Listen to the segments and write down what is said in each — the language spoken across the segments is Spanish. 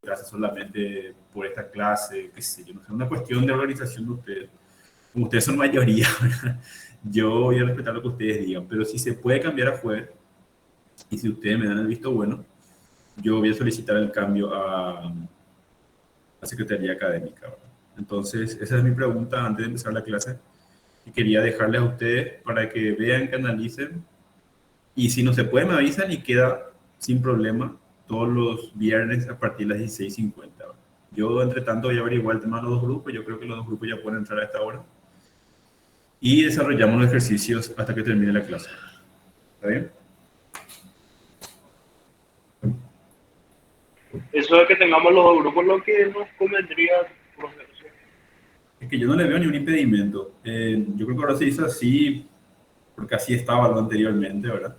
clases solamente por esta clase, qué sé yo, no sé, una cuestión de organización de ustedes. Como ustedes son mayoría, ¿verdad? Yo voy a respetar lo que ustedes digan, pero si se puede cambiar a jueves, y si ustedes me dan el visto bueno, yo voy a solicitar el cambio a la Secretaría Académica, ¿verdad? Entonces, esa es mi pregunta antes de empezar la clase, y quería dejarles a ustedes para que vean, que analicen, y si no se puede me avisan y queda sin problema todos los viernes a partir de las 16:50. ¿Verdad? Yo, entre tanto, voy a averiguar el tema de los dos grupos, yo creo que los dos grupos ya pueden entrar a esta hora, y desarrollamos los ejercicios hasta que termine la clase. ¿Está bien? Eso de que tengamos los dos grupos, lo que nos convendría, profesor. Es que yo no le veo ni un impedimento. Yo creo que ahora se hizo así, porque así estaba lo anteriormente, ¿verdad?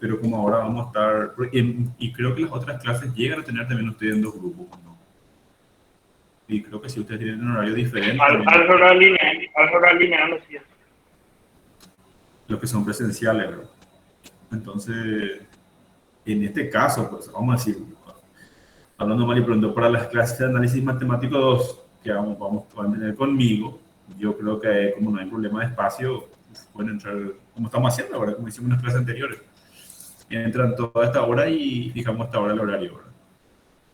Pero como ahora vamos a estar, y creo que las otras clases llegan a tener también ustedes en dos grupos, ¿no? Y creo que si ustedes tienen un horario diferente, también Álgebra lineal, así es. los que son presenciales, ¿verdad? Entonces, en este caso, pues vamos a decir, hablando mal y pronto, para las clases de análisis matemático 2 que vamos a tener conmigo, yo creo que como no hay problema de espacio, pueden entrar, como estamos haciendo ahora, como hicimos en las clases anteriores. Entran toda esta hora y fijamos esta hora el horario, ¿verdad?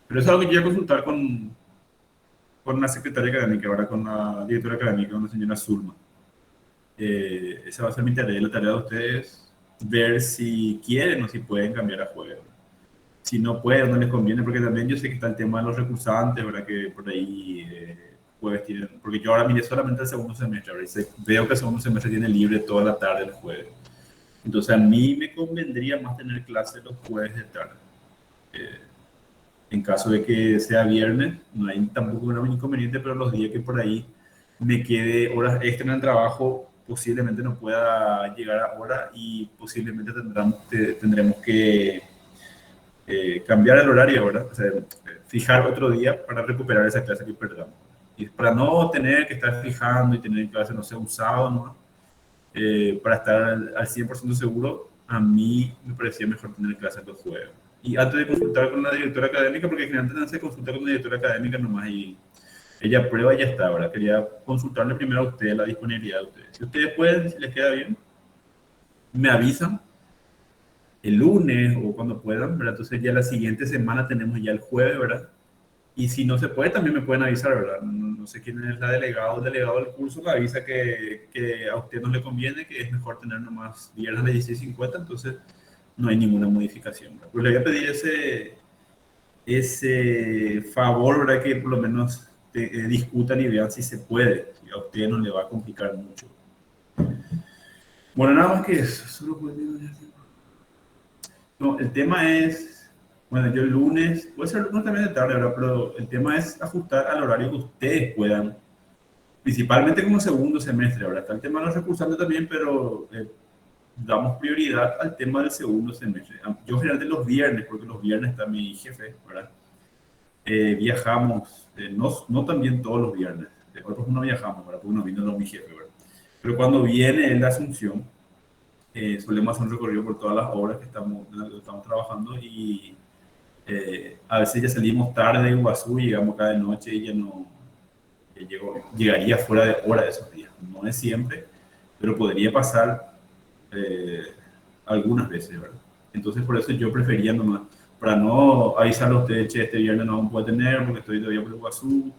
Pero eso es algo que quería consultar con la secretaria académica, ahora con la directora académica, con la señora Zulma. Esa va a ser mi tarea, la tarea de ustedes, ver si quieren o si pueden cambiar a jueves. Si no pueden, no les conviene, porque también yo sé que está el tema de los recursantes, ¿verdad? Que por ahí jueves tienen, porque yo ahora miré solamente el segundo semestre, ¿verdad? Veo que el segundo semestre tiene libre toda la tarde el jueves. Entonces a mí me convendría más tener clases los jueves de tarde. Eh, en caso de que sea viernes, no hay tampoco un inconveniente, pero los días que por ahí me quede horas extra en el trabajo, posiblemente no pueda llegar a hora y posiblemente tendremos que cambiar el horario, ¿verdad? O sea, fijar otro día para recuperar esa clase que perdamos. Y para no tener que estar fijando y tener clase, no sé, un sábado, ¿no? Para estar al 100% seguro, a mí me parecía mejor tener clases los jueves. Y antes de consultar con la directora académica, porque generalmente se consulta con la directora académica nomás y ella aprueba y ya está, ¿verdad? Quería consultarle primero a ustedes la disponibilidad de ustedes. Si ustedes pueden, si les queda bien, me avisan el lunes o cuando puedan, ¿verdad? Entonces ya la siguiente semana tenemos ya el jueves, ¿verdad? Y si no se puede, también me pueden avisar, ¿verdad? No sé quién es la delegada o el delegado del curso, me avisa que a usted no le conviene, que es mejor tener nomás viernes a las 16:50, entonces no hay ninguna modificación, ¿verdad? Pero le voy a pedir ese favor, ¿verdad? Que por lo menos discutan y vean si se puede, si a usted no le va a complicar mucho. Bueno, nada más que eso. No, el tema es, bueno, yo el lunes, puede ser el lunes también de tarde, ¿verdad? Pero el tema es ajustar al horario que ustedes puedan, principalmente como segundo semestre, ¿verdad? Está el tema de los recursantes también, pero damos prioridad al tema del segundo semestre. Yo generalmente los viernes, porque los viernes está mi jefe, ¿verdad? Viajamos, no también todos los viernes, otros no viajamos, ¿verdad? Porque no vino mi jefe, ¿verdad? Pero cuando viene en la Asunción, solemos hacer un recorrido por todas las obras en las que estamos trabajando y a veces ya salimos tarde de Iguazú, llegamos cada noche y ya no llegaría fuera de hora de esos días. No es siempre, pero podría pasar eh, algunas veces, ¿verdad? Entonces por eso yo prefería nomás, para no avisarle a ustedes, che, este viernes no vamos a poder tener porque estoy todavía por Iguazú,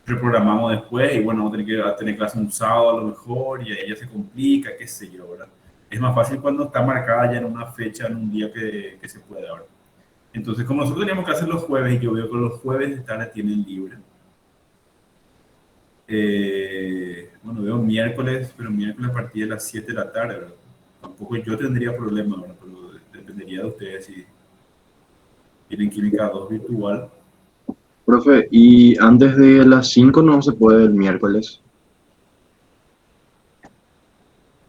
reprogramamos después y bueno, vamos a tener que tener clase un sábado a lo mejor y ahí ya se complica, qué sé yo, ¿verdad? Es más fácil cuando está marcada ya en una fecha, en un día que se puede, ¿verdad? Entonces, como nosotros teníamos que hacer los jueves y yo veo que los jueves de tarde tienen libre. Bueno, veo miércoles, pero miércoles a partir de las 7 de la tarde, ¿verdad? Tampoco yo tendría problema, ¿verdad? Pero dependería de ustedes si tienen química 2 virtual. Profe, y antes de las 5 no se puede el miércoles,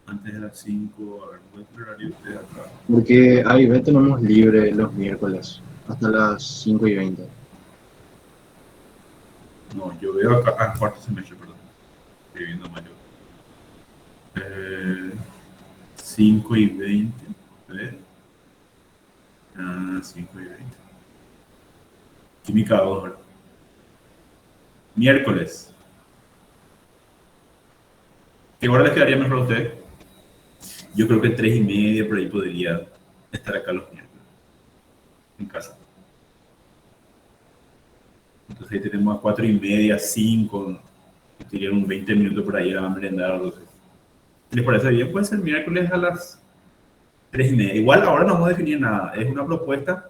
Antes de las 5, a ver, ¿cuál es el horario de ustedes acá? porque A y B tenemos libre los miércoles hasta las 5:20. No, yo veo acá, cuarto semestre, perdón. Estoy viendo mayor. 5:20. A ver. 5:20. Química 2, ¿verdad? Miércoles. ¿Qué hora les quedaría mejor a ustedes? Yo creo que 3:30 por ahí podría estar acá los miércoles, en casa. Entonces ahí tenemos a 4:30, 5, serían un 20 minutos por ahí a merendar o algo así. ¿Les parece bien? Puede ser miércoles a las 3:30. Igual ahora no vamos a definir nada, es una propuesta.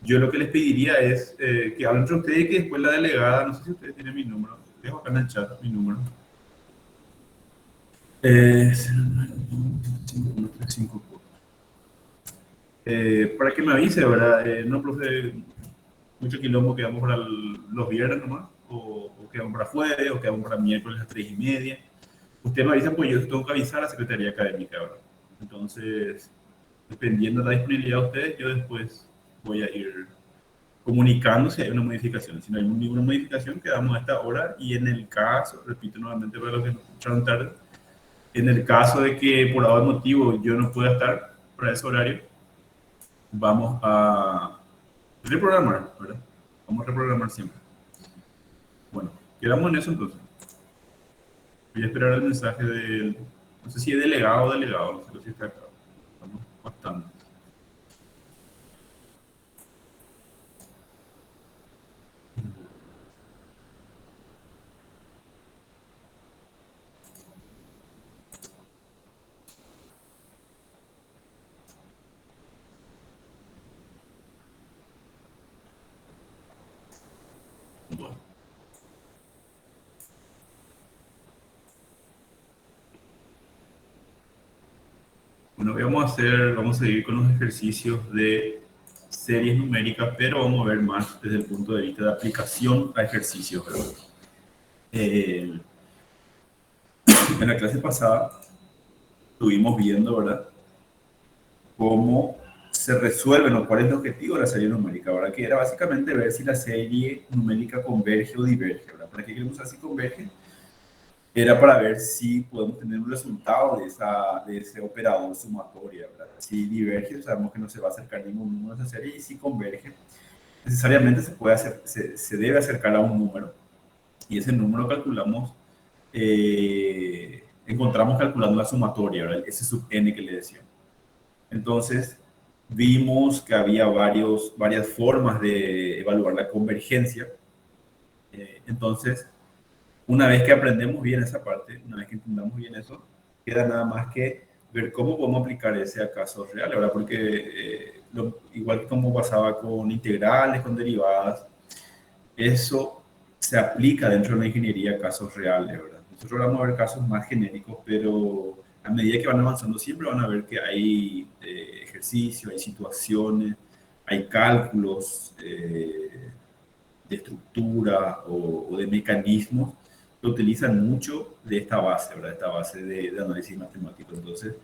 Yo lo que les pediría es que hablen entre ustedes y que después la delegada, no sé si ustedes tienen mi número, dejo acá en el chat mi número. 095135. Para que me avise, ¿verdad? No, profe, mucho quilombo, quedamos para los viernes nomás, o quedamos para jueves, o quedamos para miércoles a las 3:30. Usted me avisa, pues yo tengo que avisar a la Secretaría Académica, ¿verdad? Entonces, dependiendo de la disponibilidad de ustedes, yo después voy a ir comunicando si hay una modificación. Si no hay ninguna modificación, quedamos a esta hora, y en el caso, repito nuevamente para los que nos escucharon tarde, en el caso de que por algún motivo yo no pueda estar para ese horario, vamos a reprogramar, ¿verdad? Vamos a reprogramar siempre. Bueno, quedamos en eso entonces. Voy a esperar el mensaje del, no sé si es delegado o delegado, no sé si está acá. Estamos bastante. Bueno. Bueno, vamos a seguir con los ejercicios de series numéricas, pero vamos a ver más desde el punto de vista de aplicación a ejercicios, ¿verdad? En la clase pasada estuvimos viendo, ¿verdad?, cómo se resuelven o cuál es el objetivo de la serie numérica, ¿verdad? Que era básicamente ver si la serie numérica converge o diverge, ¿verdad? ¿Para qué queremos saber si converge? Era para ver si podemos tener un resultado de ese operador sumatorio, ¿verdad? Si diverge, sabemos que no se va a acercar ningún número a esa serie, y si converge, necesariamente se debe acercar a un número, y ese número calculamos, encontramos calculando la sumatoria, ¿verdad? Ese sub n que le decía. Entonces, vimos que había varias formas de evaluar la convergencia. Entonces, una vez que aprendemos bien esa parte, una vez que entendamos bien eso, queda nada más que ver cómo podemos aplicar ese a casos reales, ¿verdad? Porque igual que como pasaba con integrales, con derivadas, eso se aplica dentro de la ingeniería a casos reales, ¿verdad? Nosotros vamos a ver casos más genéricos, pero a medida que van avanzando siempre van a ver que hay ejercicios, hay situaciones, hay cálculos de estructura o de mecanismos que utilizan mucho de esta base, ¿verdad? Esta base de análisis matemático. Entonces,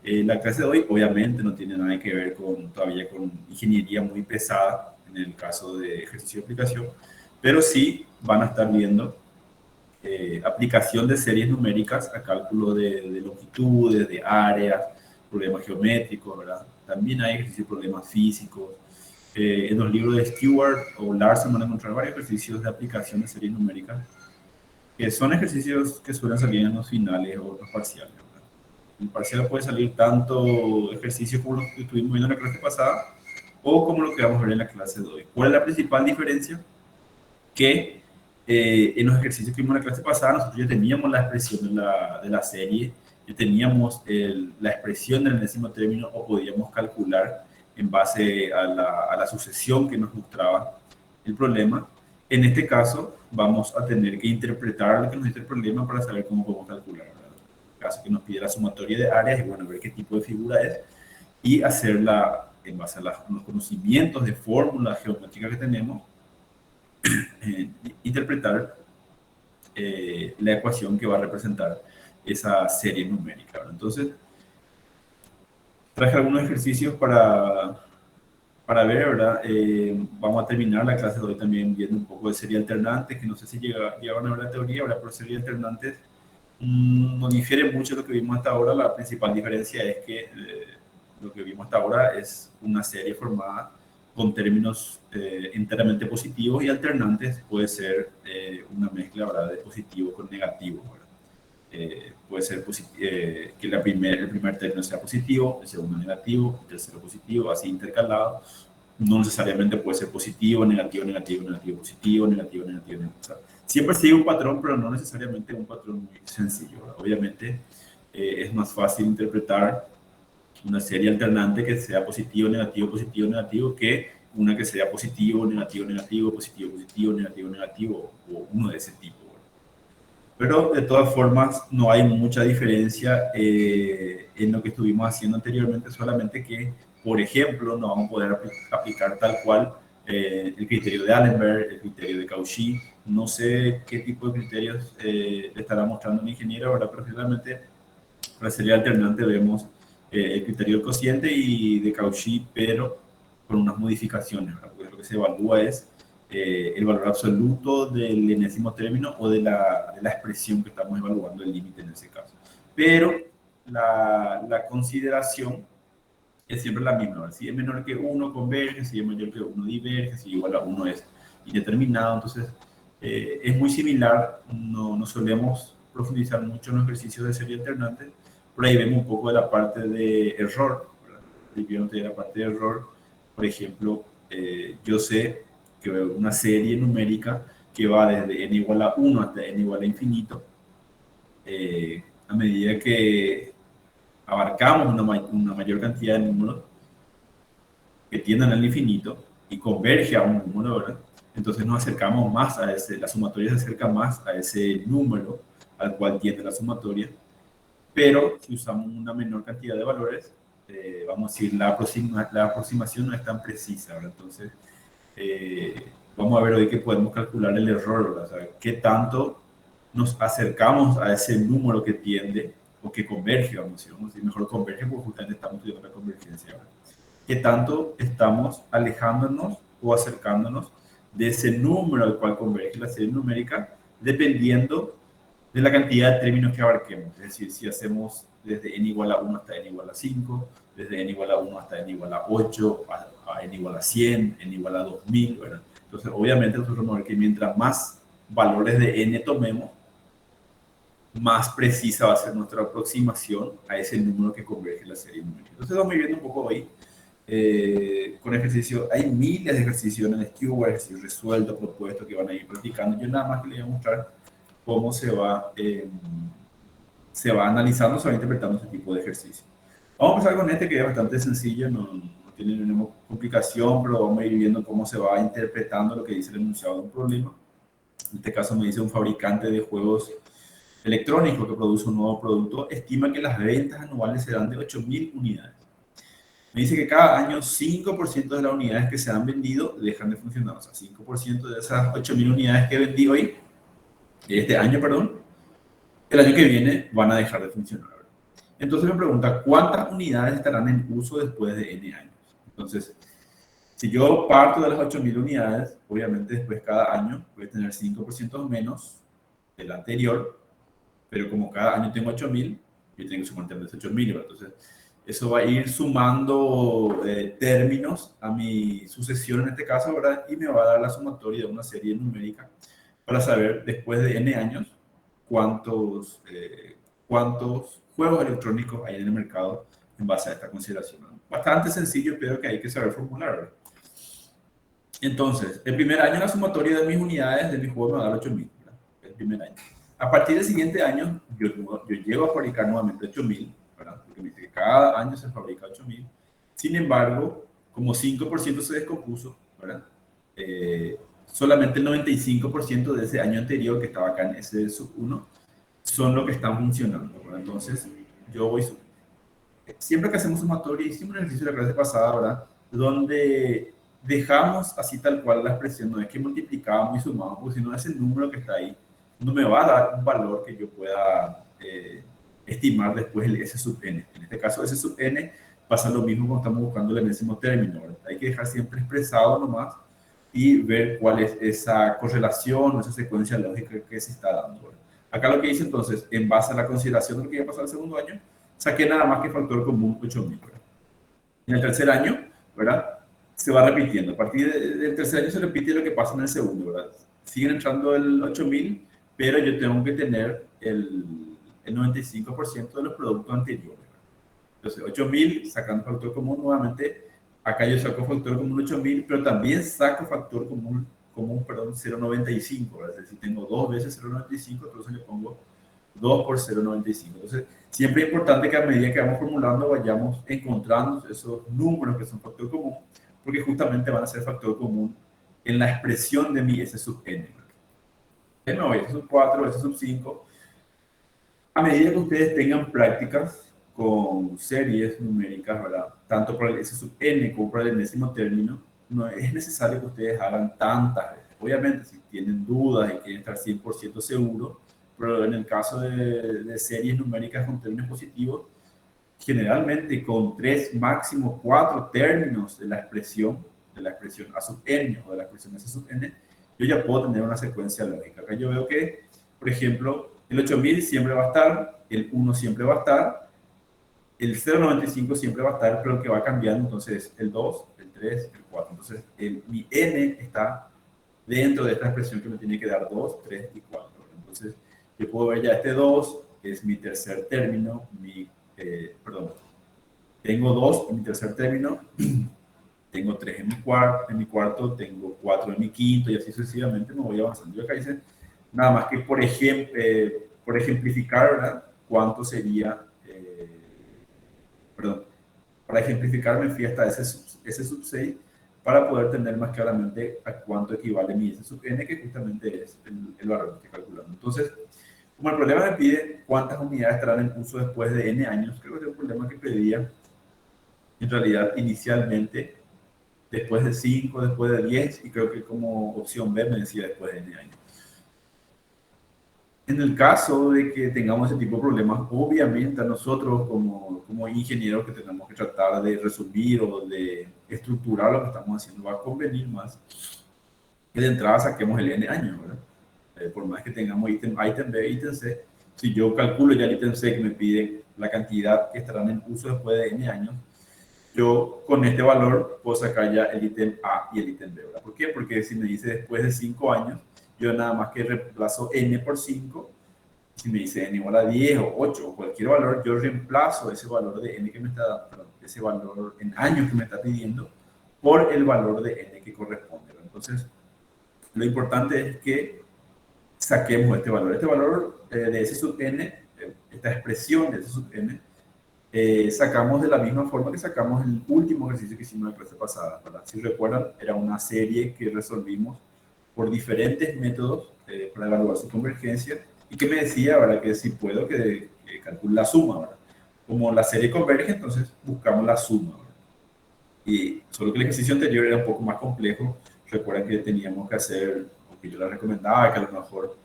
la clase de hoy obviamente no tiene nada que ver todavía con ingeniería muy pesada en el caso de ejercicio de aplicación, pero sí van a estar viendo aplicación de series numéricas a cálculo de longitudes, de áreas, problemas geométricos, ¿verdad? También hay ejercicios de problemas físicos. En los libros de Stewart o Larson van a encontrar varios ejercicios de aplicación de series numéricas, que son ejercicios que suelen salir en los finales o los parciales, ¿verdad? En el parcial puede salir tanto ejercicios como los que estuvimos viendo en la clase pasada, o como lo que vamos a ver en la clase de hoy. ¿Cuál es la principal diferencia? Que en los ejercicios que vimos en la clase pasada, nosotros ya teníamos la expresión de la serie, ya teníamos la expresión del enésimo término, o podíamos calcular en base a la sucesión que nos mostraba el problema. En este caso, vamos a tener que interpretar lo que nos dice el problema para saber cómo podemos calcular, ¿verdad? En el caso que nos pide la sumatoria de áreas, y bueno, ver qué tipo de figura es, y hacerla en base a los conocimientos de fórmulas geométricas que tenemos, interpretar la ecuación que va a representar esa serie numérica, ¿verdad? Entonces, traje algunos ejercicios para ver, ¿verdad? Vamos a terminar la clase de hoy también viendo un poco de serie alternante, que no sé si llegaron a ver la teoría, ¿verdad? Pero serie alternantes no difiere mucho de lo que vimos hasta ahora. La principal diferencia es que lo que vimos hasta ahora es una serie formada con términos enteramente positivos, y alternantes puede ser una mezcla, ¿verdad?, de positivo con negativo, ¿verdad? Puede ser que el primer término sea positivo, el segundo negativo, el tercero positivo, así intercalado. No necesariamente puede ser positivo, negativo, negativo, negativo, positivo, negativo, negativo, negativo. O sea, siempre sigue un patrón, pero no necesariamente un patrón muy sencillo, ¿verdad? Obviamente es más fácil interpretar una serie alternante que sea positivo, negativo, positivo, negativo, que una que sea positivo, negativo, negativo, positivo, positivo, negativo, negativo, o uno de ese tipo. Pero de todas formas no hay mucha diferencia en lo que estuvimos haciendo anteriormente, solamente que, por ejemplo, no vamos a poder aplicar tal cual el criterio de Allenberg, el criterio de Cauchy. No sé qué tipo de criterios le estará mostrando el ingeniero, ¿verdad? Pero finalmente, para la serie alternante vemos el criterio del cociente y de Cauchy, pero con unas modificaciones, ¿verdad? Porque lo que se evalúa es el valor absoluto del enésimo término o de la expresión que estamos evaluando, el límite en ese caso. Pero la consideración es siempre la misma, ¿verdad? Si es menor que 1 converge, si es mayor que 1 diverge, si igual a 1 es indeterminado. Entonces es muy similar, no solemos profundizar mucho en los ejercicios de serie alternante. Por ahí vemos un poco de la parte de error, ¿verdad? De la parte de error, por ejemplo, yo sé que una serie numérica que va desde n igual a 1 hasta n igual a infinito, a medida que abarcamos una mayor cantidad de números que tienden al infinito y converge a un número, ¿verdad? Entonces nos acercamos más a la sumatoria se acerca más a ese número al cual tiende la sumatoria, pero si usamos una menor cantidad de valores, vamos a decir, la aproximación no es tan precisa, ¿verdad? Entonces, vamos a ver hoy que podemos calcular el error, ¿verdad? O sea, qué tanto nos acercamos a ese número que tiende o que converge, vamos a decir mejor converge, porque justamente estamos estudiando la convergencia, ¿verdad? Qué tanto estamos alejándonos o acercándonos de ese número al cual converge la serie numérica, dependiendo de la cantidad de términos que abarquemos. Es decir, si hacemos desde n igual a 1 hasta n igual a 5, desde n igual a 1 hasta n igual a 8, a n igual a 100, n igual a 2000, ¿verdad? Entonces, obviamente, nosotros vamos a ver que mientras más valores de n tomemos, más precisa va a ser nuestra aproximación a ese número que converge la serie numérica. Entonces, vamos a ir viendo un poco hoy con ejercicio. Hay miles de ejercicios en el Steward, ejercicios resueltos, propuestos que van a ir practicando. Yo nada más que les voy a mostrar cómo se va analizando, se va interpretando este tipo de ejercicio. Vamos a empezar con este que es bastante sencillo, no tiene ninguna complicación, pero vamos a ir viendo cómo se va interpretando lo que dice el enunciado de un problema. En este caso me dice un fabricante de juegos electrónicos que produce un nuevo producto, estima que las ventas anuales serán de 8.000 unidades. Me dice que cada año 5% de las unidades que se han vendido dejan de funcionar. O sea, 5% de esas 8.000 unidades que vendí hoy, este año, perdón, el año que viene van a dejar de funcionar. Entonces me pregunta, ¿cuántas unidades estarán en uso después de N años? Entonces, si yo parto de las 8.000 unidades, obviamente después cada año voy a tener 5% menos del anterior, pero como cada año tengo 8.000, yo tengo que sumar también 8.000. Entonces, eso va a ir sumando términos a mi sucesión en este caso, ¿verdad? Y me va a dar la sumatoria de una serie numérica para saber después de N años cuántos juegos electrónicos hay en el mercado en base a esta consideración. Bastante sencillo, pero que hay que saber formular, ¿verdad? Entonces, el primer año la sumatoria de mis unidades de mi juego me va a dar 8.000, ¿verdad? El primer año. A partir del siguiente año, yo llego a fabricar nuevamente 8.000, ¿verdad? Porque me dice que cada año se fabrica 8.000. Sin embargo, como 5% se descompuso, ¿verdad? Solamente el 95% de ese año anterior, que estaba acá en ese sub 1, son los que están funcionando, ¿verdad? Entonces, yo voy... Siempre que hacemos sumatoria, hicimos un ejercicio de la clase pasada, ¿verdad? Donde dejamos así tal cual la expresión, no es que multiplicamos y sumamos, porque si no, ese número que está ahí no me va a dar un valor que yo pueda estimar después el S sub n. En este caso, S sub n pasa lo mismo cuando estamos buscando el enésimo término, ¿verdad? Hay que dejar siempre expresado nomás y ver cuál es esa correlación o esa secuencia lógica que se está dando, ¿verdad? Acá lo que dice entonces, en base a la consideración de lo que iba a pasar el segundo año, saqué nada más que factor común 8.000, ¿verdad? En el tercer año, ¿verdad? se va repitiendo. A partir del tercer año se repite lo que pasa en el segundo, ¿verdad? Siguen entrando el 8000, pero yo tengo que tener el 95% de los productos anteriores. Entonces, 8000, sacando factor común nuevamente, acá yo saco factor común 8000, pero también saco factor común, perdón, 0,95, ¿verdad? Es decir, tengo dos veces 0,95, entonces le pongo 2 por 0,95. Entonces, siempre es importante que a medida que vamos formulando vayamos encontrando esos números que son factor común, porque justamente van a ser factor común en la expresión de mi S sub n. No, S sub 4, S sub 5. A medida que ustedes tengan prácticas con series numéricas, ¿verdad? Tanto para el S sub n como para el enésimo término, no es necesario que ustedes hagan tantas veces. Obviamente, si tienen dudas y quieren estar 100% seguros, pero en el caso de series numéricas con términos positivos, generalmente con 3, máximo 4 términos de la expresión A sub n o de la expresión S sub n, yo ya puedo tener una secuencia lógica. Acá yo veo que, por ejemplo, el 8000 siempre va a estar, el 1 siempre va a estar, el 0,95 siempre va a estar, pero el que va cambiando entonces el 2, el 3, el 4. Entonces, mi n está dentro de esta expresión que me tiene que dar 2, 3 y 4. Entonces, yo puedo ver ya este 2, que es mi tercer término, perdón, tengo 2 en mi tercer término, tengo 3 en mi cuarto, tengo 4 en mi quinto, y así sucesivamente me voy avanzando. Yo acá hice nada más que, por ejemplificar, ¿verdad? ¿Cuánto sería? Perdón, para ejemplificar me fui hasta S sub 6 para poder tener más claramente a cuánto equivale mi S sub n, que justamente es el valor que estoy calculando. Entonces, como el problema me pide cuántas unidades estarán en uso después de n años, creo que es un problema que pedía en realidad inicialmente después de 5, después de 10, y creo que como opción B me decía después de n años. En el caso de que tengamos ese tipo de problemas, obviamente a nosotros como ingenieros que tenemos que tratar de resolver o de estructurar lo que estamos haciendo, va a convenir más que de entrada saquemos el n años, ¿verdad? Por más que tengamos ítem B, ítem C, si yo calculo ya el ítem C que me pide la cantidad que estarán en uso después de n años, yo con este valor puedo sacar ya el ítem A y el ítem B, ¿verdad? ¿Por qué? Porque si me dice después de 5 años, yo nada más que reemplazo n por 5, si me dice n igual a 10 o 8 o cualquier valor, yo reemplazo ese valor de n que me está dando, perdón, ese valor en años que me está pidiendo, por el valor de n que corresponde, ¿verdad? Entonces, lo importante es que saquemos este valor. Este valor de S sub n, esta expresión de S sub n, sacamos de la misma forma que sacamos el último ejercicio que hicimos en la clase pasada, ¿verdad? Si recuerdan, era una serie que resolvimos por diferentes métodos para evaluar su convergencia, y que me decía, ¿verdad?, que si puedo que calcule la suma, ¿verdad? Como la serie converge, entonces buscamos la suma, ¿verdad? Y solo que el ejercicio anterior era un poco más complejo. Recuerdan que teníamos que hacer, porque yo les recomendaba que a lo mejor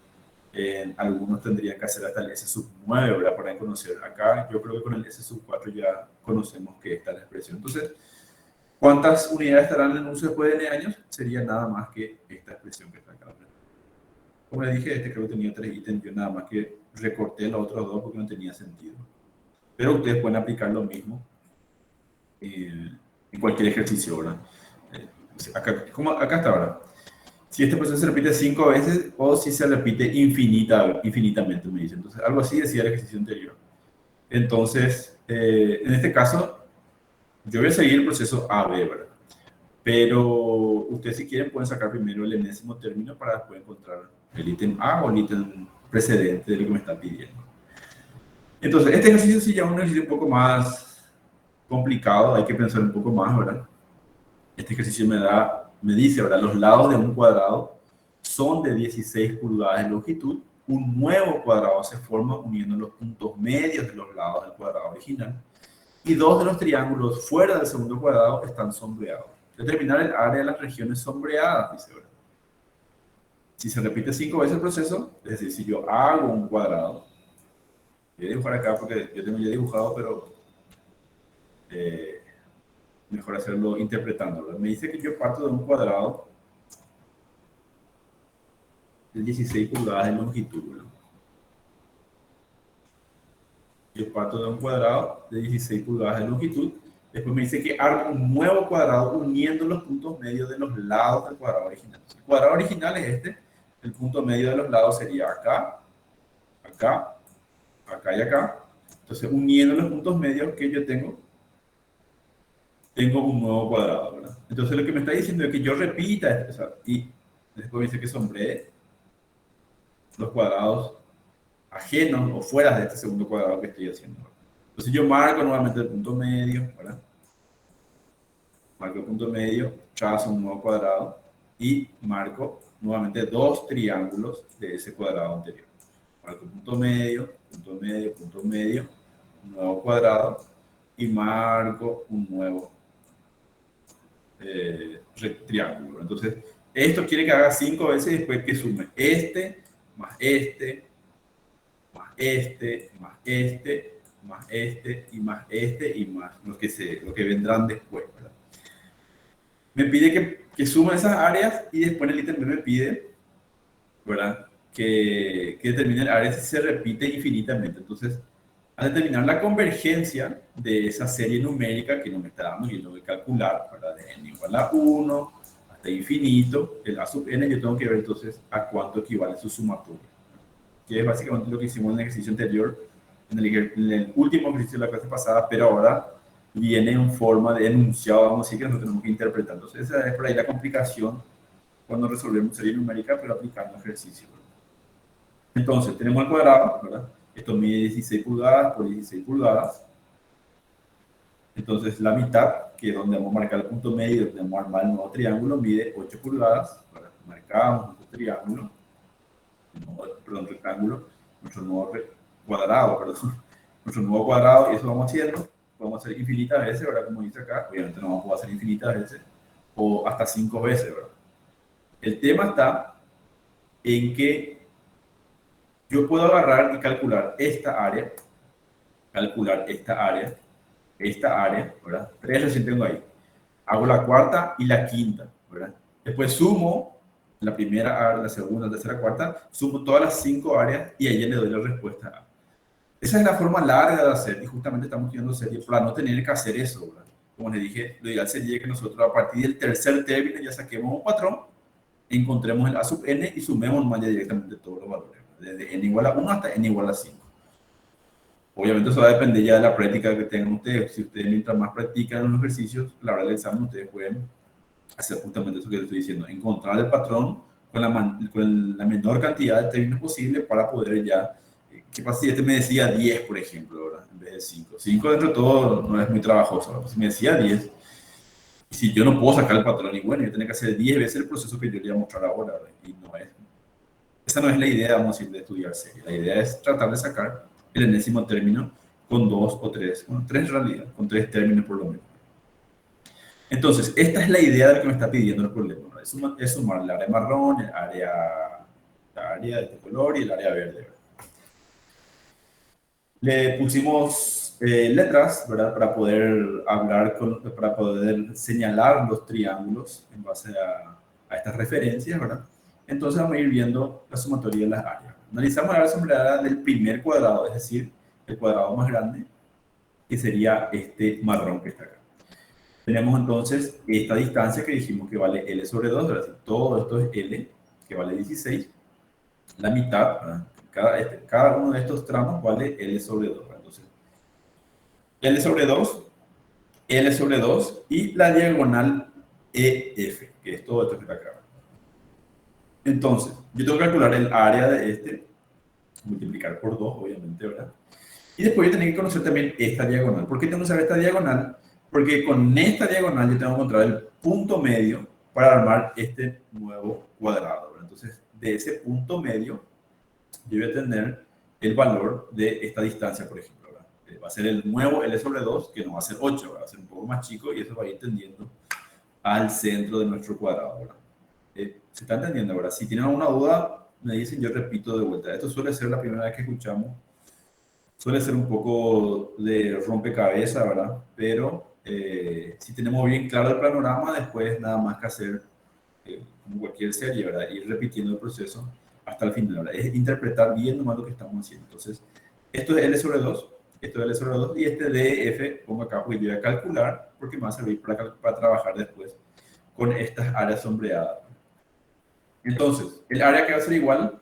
algunos tendrían que hacer hasta el S sub 9, ¿verdad?, para conocer. Acá yo creo que con el S sub 4 ya conocemos que está la expresión. Entonces, ¿cuántas unidades estarán en uso después de N años? Sería nada más que esta expresión que está acá. Como les dije, este creo que tenía 3 ítems, yo nada más que recorté los otros 2 porque no tenía sentido. Pero ustedes pueden aplicar lo mismo en cualquier ejercicio, ¿verdad? Acá está, ¿verdad? Si este proceso se repite 5 veces o si se repite infinitamente, me dice. Entonces, algo así decía el ejercicio anterior. Entonces, en este caso, yo voy a seguir el proceso AB, ¿verdad? Pero ustedes, si quieren, pueden sacar primero el enésimo término para después encontrar el ítem A o el ítem precedente de lo que me está pidiendo. Entonces, este ejercicio sí ya es un ejercicio un poco más complicado, hay que pensar un poco más, ¿verdad? Este ejercicio me dice, ¿verdad? Los lados de un cuadrado son de 16 pulgadas de longitud. Un nuevo cuadrado se forma uniendo los puntos medios de los lados del cuadrado original. Y dos de los triángulos fuera del segundo cuadrado están sombreados. Determinar el área de las regiones sombreadas, dice, ¿verdad? Si se repite 5 veces el proceso, es decir, si yo hago un cuadrado, voy a dibujar acá porque yo tengo ya dibujado, pero mejor hacerlo interpretándolo. Me dice que yo parto de un cuadrado de 16 pulgadas de longitud, ¿verdad? Yo parto de un cuadrado de 16 pulgadas de longitud. Después me dice que armo un nuevo cuadrado uniendo los puntos medios de los lados del cuadrado original. El cuadrado original es este. El punto medio de los lados sería acá, acá, acá y acá. Entonces, uniendo los puntos medios que yo tengo un nuevo cuadrado, ¿verdad? Entonces, lo que me está diciendo es que yo repita, y después me dice que sombree los cuadrados ajenos o fuera de este segundo cuadrado que estoy haciendo. Entonces, yo marco nuevamente el punto medio, ¿verdad? Marco el punto medio, trazo un nuevo cuadrado y marco nuevamente dos triángulos de ese cuadrado anterior. Marco punto medio, punto medio, punto medio, un nuevo cuadrado y marco un nuevo triángulo. Entonces, esto quiere que haga 5 veces y después que sume este, más este, más este, más este, más este y más este y más lo que vendrán después, ¿verdad? Me pide que sume esas áreas y después en el ítem B me pide, ¿verdad? Que determine el área si se repite infinitamente. Entonces, al determinar la convergencia de esa serie numérica que nos está dando y lo voy a calcular, ¿verdad? De n igual a 1 hasta infinito, el a sub n, yo tengo que ver entonces a cuánto equivale su sumatoria. Que es básicamente lo que hicimos en el ejercicio anterior, en el último ejercicio de la clase pasada, pero ahora viene en forma de enunciado, vamos a decir que nosotros tenemos que interpretar. Entonces, esa es por ahí la complicación cuando resolvemos serie numérica, pero aplicando ejercicio. Entonces, tenemos el cuadrado, ¿verdad? Esto mide 16 pulgadas por 16 pulgadas. Entonces, la mitad, que es donde vamos a marcar el punto medio, donde vamos a armar el nuevo triángulo, mide 8 pulgadas. ¿Verdad? Marcamos nuestro triángulo, perdón, rectángulo, nuestro nuevo cuadrado, perdón, nuestro nuevo cuadrado, y eso vamos haciendo. Podemos hacer infinitas veces, ¿verdad? Como dice acá, obviamente no vamos a poder hacer infinitas veces, o hasta 5 veces, ¿verdad? El tema está en que yo puedo agarrar y calcular esta área, ¿verdad? 3 recién tengo ahí. Hago la cuarta y la quinta, ¿verdad? Después sumo la primera, la segunda, la tercera, cuarta, sumo todas las 5 áreas y ahí le doy la respuesta A. Esa es la forma larga de hacer y justamente estamos estudiando serie para no tener que hacer eso, ¿verdad? Como les dije, lo ideal sería que nosotros a partir del tercer término ya saquemos un patrón, encontremos el a sub n y sumemos más directamente todos los valores, desde n igual a 1 hasta n igual a 5. Obviamente eso va a depender ya de la práctica que tengan ustedes. Si ustedes mientras más practican los ejercicios, a la hora del examen ustedes pueden hacer justamente eso que les estoy diciendo, encontrar el patrón con la menor cantidad de términos posible para poder ya, ¿qué pasa si este me decía 10, por ejemplo, ¿verdad? En vez de 5? 5 dentro de todo no es muy trabajoso, ¿verdad? Si me decía 10, y si yo no puedo sacar el patrón, y bueno, yo tengo que hacer 10 veces el proceso que yo le voy a mostrar ahora, ¿verdad? Y no es, esa no es la idea, vamos a decir, de estudiar serie. La idea es tratar de sacar el enésimo término con 2 o 3, bueno, 3 en realidad, con 3 términos por lo menos. Entonces, esta es la idea de lo que me está pidiendo el problema, ¿no? Es sumar el área marrón, la área de este color y el área verde, ¿verdad? Le pusimos letras, ¿verdad? Para poder hablar, para poder señalar los triángulos en base a estas referencias, ¿verdad? Entonces vamos a ir viendo la sumatoria de las áreas. Analizamos la sumatoria del primer cuadrado, es decir, el cuadrado más grande, que sería este marrón que está acá. Tenemos entonces esta distancia que dijimos que vale L sobre 2, ¿verdad? Todo esto es L, que vale 16. La mitad, ¿verdad? Cada uno de estos tramos vale L sobre 2, ¿verdad? Entonces, L sobre 2, L sobre 2 y la diagonal EF, que es todo esto que está acá. Entonces, yo tengo que calcular el área de este, multiplicar por 2, obviamente, ¿verdad? Y después yo tengo que conocer también esta diagonal. ¿Por qué tengo que saber esta diagonal? Porque con esta diagonal yo tengo que encontrar el punto medio para armar este nuevo cuadrado, ¿verdad? Entonces, de ese punto medio, yo voy a tener el valor de esta distancia, por ejemplo, ¿verdad? Va a ser el nuevo L sobre 2, que no va a ser 8, ¿verdad? Va a ser un poco más chico y eso va a ir tendiendo al centro de nuestro cuadrado, ¿verdad? ¿Se está entendiendo, verdad? Si tienen alguna duda, me dicen, yo repito de vuelta. Esto suele ser la primera vez que escuchamos. Suele ser un poco de rompecabezas, ¿verdad? Pero si tenemos bien claro el panorama, después nada más que hacer como cualquier serie, ¿verdad? Ir repitiendo el proceso hasta el final, ¿verdad? Es interpretar bien nomás lo que estamos haciendo. Entonces, esto es L sobre 2, esto de L sobre 2, y este DF pongo acá porque yo voy a calcular, porque me va a servir para trabajar después con estas áreas sombreadas. Entonces, el área que va a ser igual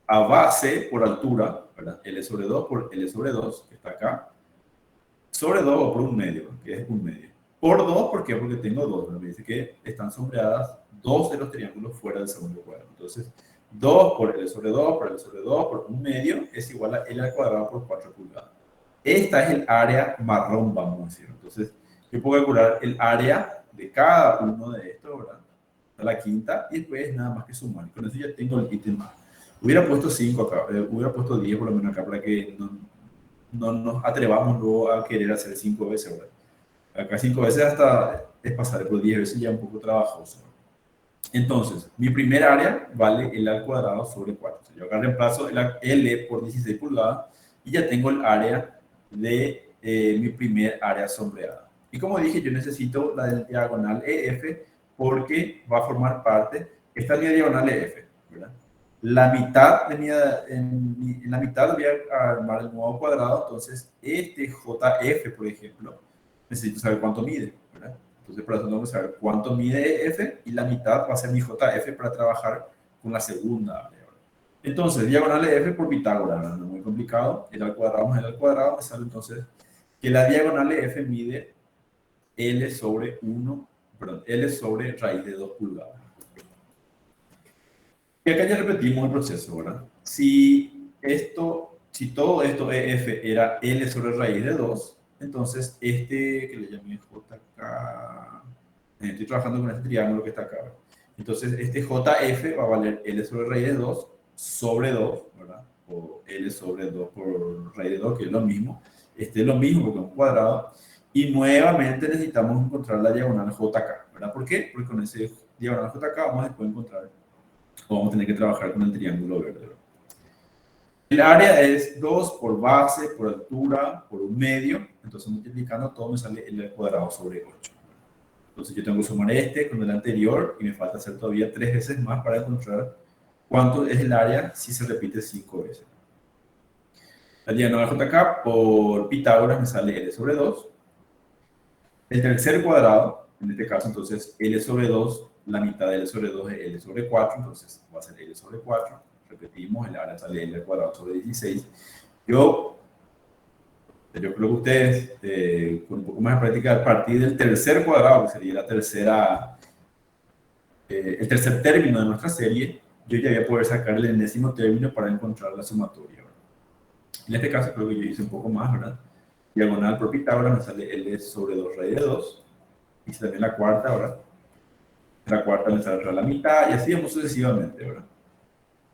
a base por altura, ¿verdad? L sobre 2 por L sobre 2, que está acá, sobre 2 o por un medio, que es un medio. Por 2, ¿por qué? Porque tengo 2, ¿no? Me dice que están sombreadas 2 de los triángulos fuera del segundo cuadro. Entonces, 2 por L sobre 2 por L sobre 2 por un medio es igual a L al cuadrado por 4 pulgadas. Esta es el área marrón, vamos a decir. Entonces, yo puedo calcular el área de cada uno de estos, ¿verdad? A la quinta, y después nada más que sumar. Con eso ya tengo el ítem A. Hubiera puesto 5 acá, hubiera puesto 10 por lo menos acá para que no nos atrevamos luego a querer hacer 5 veces, ¿verdad? Acá 5 veces hasta es pasar, pero 10 veces ya un poco trabajoso. Entonces, mi primer área vale L al cuadrado sobre 4. O sea, yo acá reemplazo L por 16 pulgadas y ya tengo el área de mi primer área sombreada. Y como dije, yo necesito la del diagonal EF porque va a formar parte, esta es mi diagonal EF, ¿verdad? La mitad en la mitad voy a armar el nuevo cuadrado, entonces este JF, por ejemplo, necesito saber cuánto mide, ¿verdad? Entonces, por eso tengo que saber cuánto mide F y la mitad va a ser mi JF para trabajar con la segunda área. Entonces, diagonal de F por Pitágoras, no es muy complicado. L al cuadrado más L al cuadrado me sale entonces que la diagonal de F mide L sobre 1, perdón, L sobre raíz de 2 pulgadas. Y acá ya repetimos el proceso, ¿verdad? Si todo esto EF era L sobre raíz de 2, entonces este que le llamé JK, estoy trabajando con este triángulo que está acá, ¿verdad? Entonces este JF va a valer L sobre raíz de 2 sobre 2, ¿verdad? O L sobre 2 por raíz de 2, que es lo mismo. Este es lo mismo porque es un cuadrado. Y nuevamente necesitamos encontrar la diagonal JK, ¿verdad? ¿Por qué? Porque con ese diagonal JK vamos después a encontrar, o vamos a tener que trabajar con el triángulo verde, ¿verdad? El área es 2 por base, por altura, por un medio. Entonces, multiplicando todo me sale L al cuadrado sobre 8. Entonces, yo tengo que sumar este con el anterior y me falta hacer todavía 3 veces más para encontrar cuánto es el área si se repite 5 veces. La diagonal JK por Pitágoras me sale L sobre 2. El tercer cuadrado, en este caso, entonces, L sobre 2, la mitad de L sobre 2 es L sobre 4, entonces va a ser L sobre 4. Repetimos, el área sale L al cuadrado sobre 16. Yo creo que ustedes, con un poco más de práctica, a partir del tercer cuadrado, que sería el tercer término de nuestra serie, yo ya voy a poder sacar el enésimo término para encontrar la sumatoria, ¿verdad? En este caso creo que yo hice un poco más, ¿verdad? Diagonal por Pitágoras me sale L sobre 2 raíz de 2. Hice también la cuarta, ¿verdad? La cuarta me sale la mitad y así vamos sucesivamente, ¿verdad?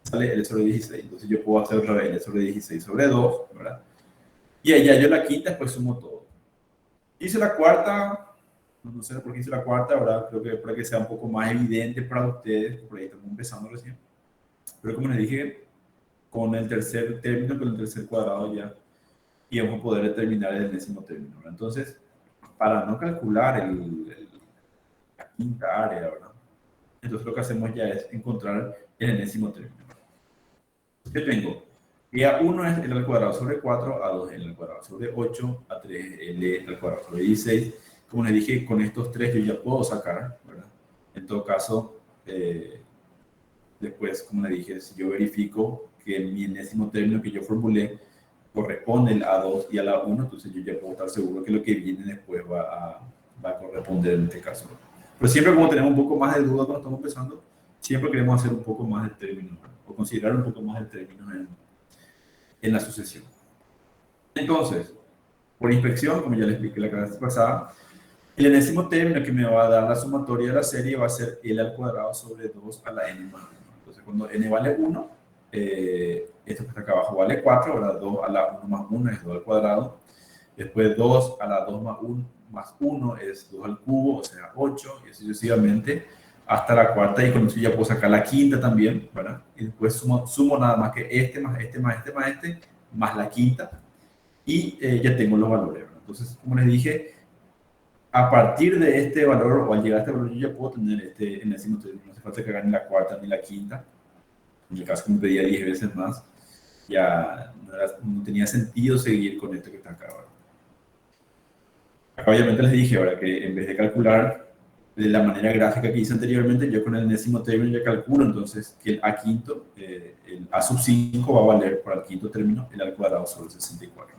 Sale L sobre 16. Entonces yo puedo hacer otra vez L sobre 16 sobre 2, ¿verdad? Y allá yo la quinta, pues sumo todo. Hice la cuarta, no sé por qué hice la cuarta, ¿verdad? Creo que para que sea un poco más evidente para ustedes, por ahí estamos empezando recién. Pero como les dije, con el tercer término, con el tercer cuadrado ya íbamos a poder determinar el enésimo término, ¿verdad? Entonces, para no calcular la quinta área, ¿verdad? Entonces lo que hacemos ya es encontrar el enésimo término. ¿Qué tengo? Y A1 es L al cuadrado sobre 4, A2 L al cuadrado sobre 8, A3 L al cuadrado sobre 16. Como les dije, con estos tres yo ya puedo sacar, ¿verdad? En todo caso, después, como les dije, si yo verifico que mi enésimo término que yo formulé corresponde al A2 y al A1, entonces yo ya puedo estar seguro que lo que viene después va a corresponder en este caso. Pero siempre como tenemos un poco más de duda cuando estamos empezando, siempre queremos hacer un poco más del término, ¿verdad? O considerar un poco más el término en la sucesión. Entonces, por inspección, como ya les expliqué la clase pasada, el enésimo término que me va a dar la sumatoria de la serie va a ser L al cuadrado sobre 2 a la n más 1. Entonces, cuando n vale 1, esto que está acá abajo vale 4, ¿verdad? 2 a la 1 más 1 es 2 al cuadrado. Después 2 a la 2 más 1 es 2 al cubo, o sea 8, y así sucesivamente hasta la cuarta, y con eso ya puedo sacar la quinta también, ¿verdad? Y después sumo nada más que este más este más este más este, más la quinta, y ya tengo los valores, ¿verdad? Entonces, como les dije, a partir de este valor, o al llegar a este valor, yo ya puedo tener este enésimo término. No hace falta que haga ni la cuarta ni la quinta. En el caso que me pedía 10 veces más, ya no tenía sentido seguir con esto que está acá ahora. Acá obviamente les dije ahora que en vez de calcular de la manera gráfica que hice anteriormente, yo con el enésimo término ya calculo entonces que el a quinto, el a sub 5 va a valer para el quinto término el al cuadrado sobre 64.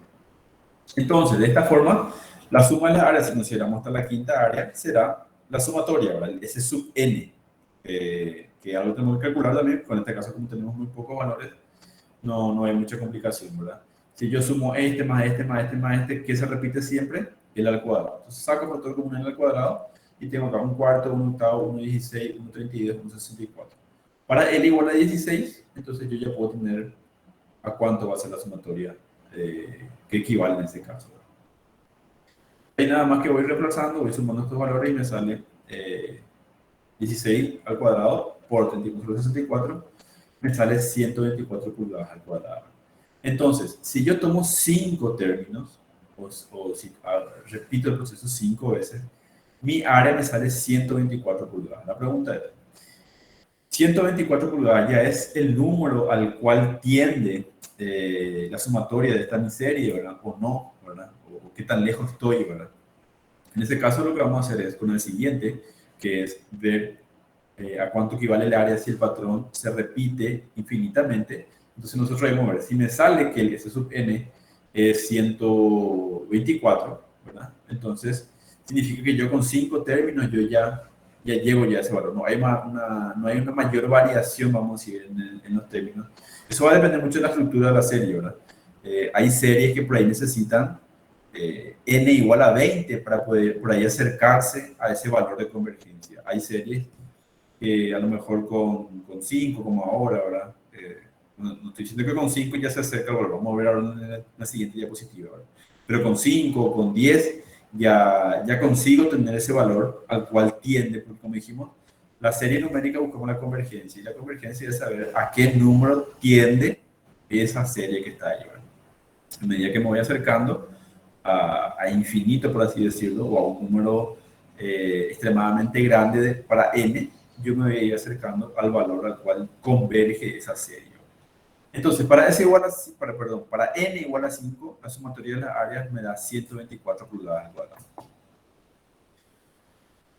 Entonces, de esta forma, la suma de las áreas, si nos llegamos hasta la quinta área, será la sumatoria, ¿verdad? S sub n, que algo tenemos que calcular también, con este caso como tenemos muy pocos valores, no hay mucha complicación, ¿verdad? Si yo sumo este más este más este más este, ¿qué se repite siempre? El al cuadrado. Entonces saco factor común al cuadrado y tengo acá un cuarto, un octavo, 1,16, 1,32, 1,64. Para L igual a 16, entonces yo ya puedo tener a cuánto va a ser la sumatoria que equivale en este caso. Y nada más que voy reemplazando, voy sumando estos valores y me sale 16 al cuadrado por 34,64, me sale 124 pulgadas al cuadrado. Entonces, si yo tomo 5 términos, o si repito el proceso 5 veces, mi área me sale 124 pulgadas. La pregunta es, 124 pulgadas ya es el número al cual tiende la sumatoria de esta miseria, ¿verdad? O no, ¿verdad? O qué tan lejos estoy, ¿verdad? En este caso lo que vamos a hacer es con el siguiente, que es ver a cuánto equivale el área si el patrón se repite infinitamente. Entonces nosotros vamos a ver, si me sale que el S sub n es 124, ¿verdad? Entonces significa que yo con 5 términos yo ya llego ya a ese valor. No hay una mayor variación, vamos a decir, en los términos. Eso va a depender mucho de la estructura de la serie, ¿verdad? Hay series que por ahí necesitan n igual a 20 para poder por ahí acercarse a ese valor de convergencia. Hay series que a lo mejor con 5, como ahora, ¿verdad? No estoy diciendo que con 5 ya se acerca el valor, vamos a ver ahora en la siguiente diapositiva, ¿verdad? Pero con 5 o con 10 ya consigo tener ese valor al cual tiende, porque como dijimos, la serie numérica buscamos la convergencia, y la convergencia es saber a qué número tiende esa serie que está ahí, ¿verdad? A medida que me voy acercando a infinito, por así decirlo, o a un número extremadamente grande para n, yo me voy a ir acercando al valor al cual converge esa serie. Entonces, para n igual a 5, la sumatoria de las áreas me da 124 pulgadas al cuadrado.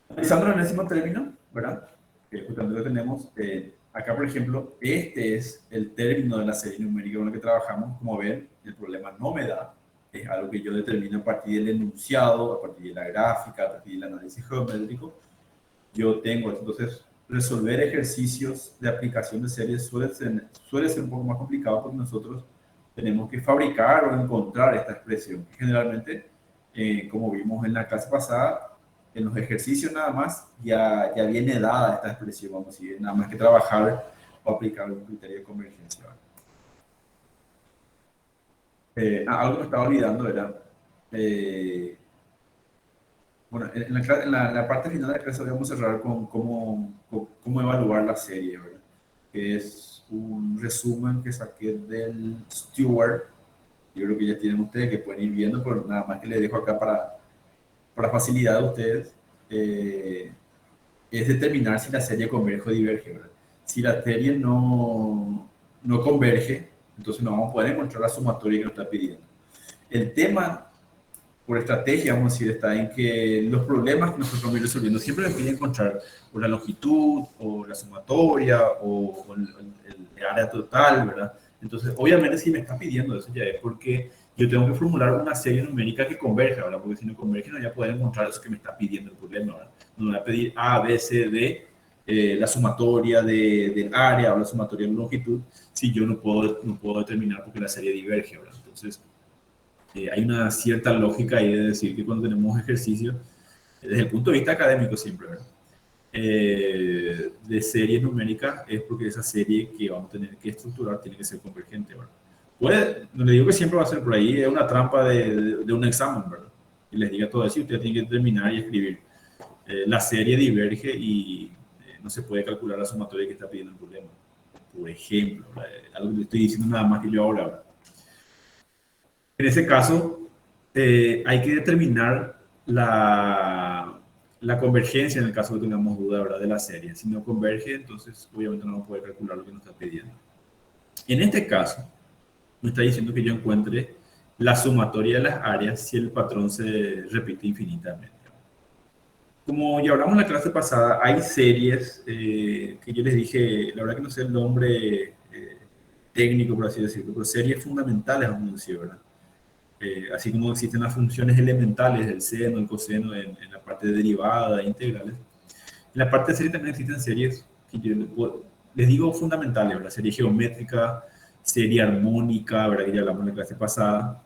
Analizando el enésimo término, ¿verdad? Justamente lo tenemos. Acá, por ejemplo, este es el término de la serie numérica con la que trabajamos. Como ven, el problema no me da. Es algo que yo determino a partir del enunciado, a partir de la gráfica, a partir del análisis geométrico. Yo tengo, entonces, resolver ejercicios de aplicación de series suele ser un poco más complicado porque nosotros tenemos que fabricar o encontrar esta expresión. Generalmente, como vimos en la clase pasada, en los ejercicios nada más ya viene dada esta expresión, vamos a decir, nada más que trabajar o aplicar un criterio de convergencia. Algo me estaba olvidando era, bueno, en la parte final de la clase vamos a cerrar con cómo evaluar la serie, ¿verdad? Que es un resumen que saqué del Stewart. Yo creo que ya tienen ustedes que pueden ir viendo, pero nada más que les dejo acá para facilidad de ustedes, es determinar si la serie converge o diverge, ¿verdad? Si la serie no converge, entonces no vamos a poder encontrar la sumatoria que nos está pidiendo. El tema, por estrategia, vamos a decir, está en que los problemas que nosotros vamos a ir resolviendo siempre nos piden encontrar o la longitud, o la sumatoria, o el área total, ¿verdad? Entonces, obviamente, si me está pidiendo eso ya es porque yo tengo que formular una serie numérica que converja, ¿verdad? Porque si no converge, no voy a poder encontrar eso que me está pidiendo el problema, ¿verdad? No voy a pedir A, B, C, D, la sumatoria del área o la sumatoria de longitud, si yo no puedo determinar porque la serie diverge, ¿verdad? Entonces, hay una cierta lógica ahí de decir que cuando tenemos ejercicios, desde el punto de vista académico siempre, ¿verdad? De series numéricas, es porque esa serie que vamos a tener que estructurar tiene que ser convergente, ¿verdad? No le digo que siempre va a ser por ahí, es una trampa de un examen, ¿verdad? Y les diga todo eso y usted tiene que terminar y escribir. La serie diverge y no se puede calcular la sumatoria que está pidiendo el problema. Por ejemplo, algo que le estoy diciendo nada más que yo ahora, ¿verdad? En ese caso, hay que determinar la convergencia en el caso de que tengamos duda, ¿verdad?, de la serie. Si no converge, entonces obviamente no vamos a poder calcular lo que nos está pidiendo. En este caso, me está diciendo que yo encuentre la sumatoria de las áreas si el patrón se repite infinitamente. Como ya hablamos en la clase pasada, hay series que yo les dije, la verdad que no sé el nombre técnico, por así decirlo, pero series fundamentales, vamos a decir, ¿verdad? Así como existen las funciones elementales del seno, el coseno en la parte de derivada, integrales. En la parte de serie también existen series que yo les digo fundamentales, ¿verdad? Serie geométrica, serie armónica, ¿verdad? Que ya hablamos en la clase pasada,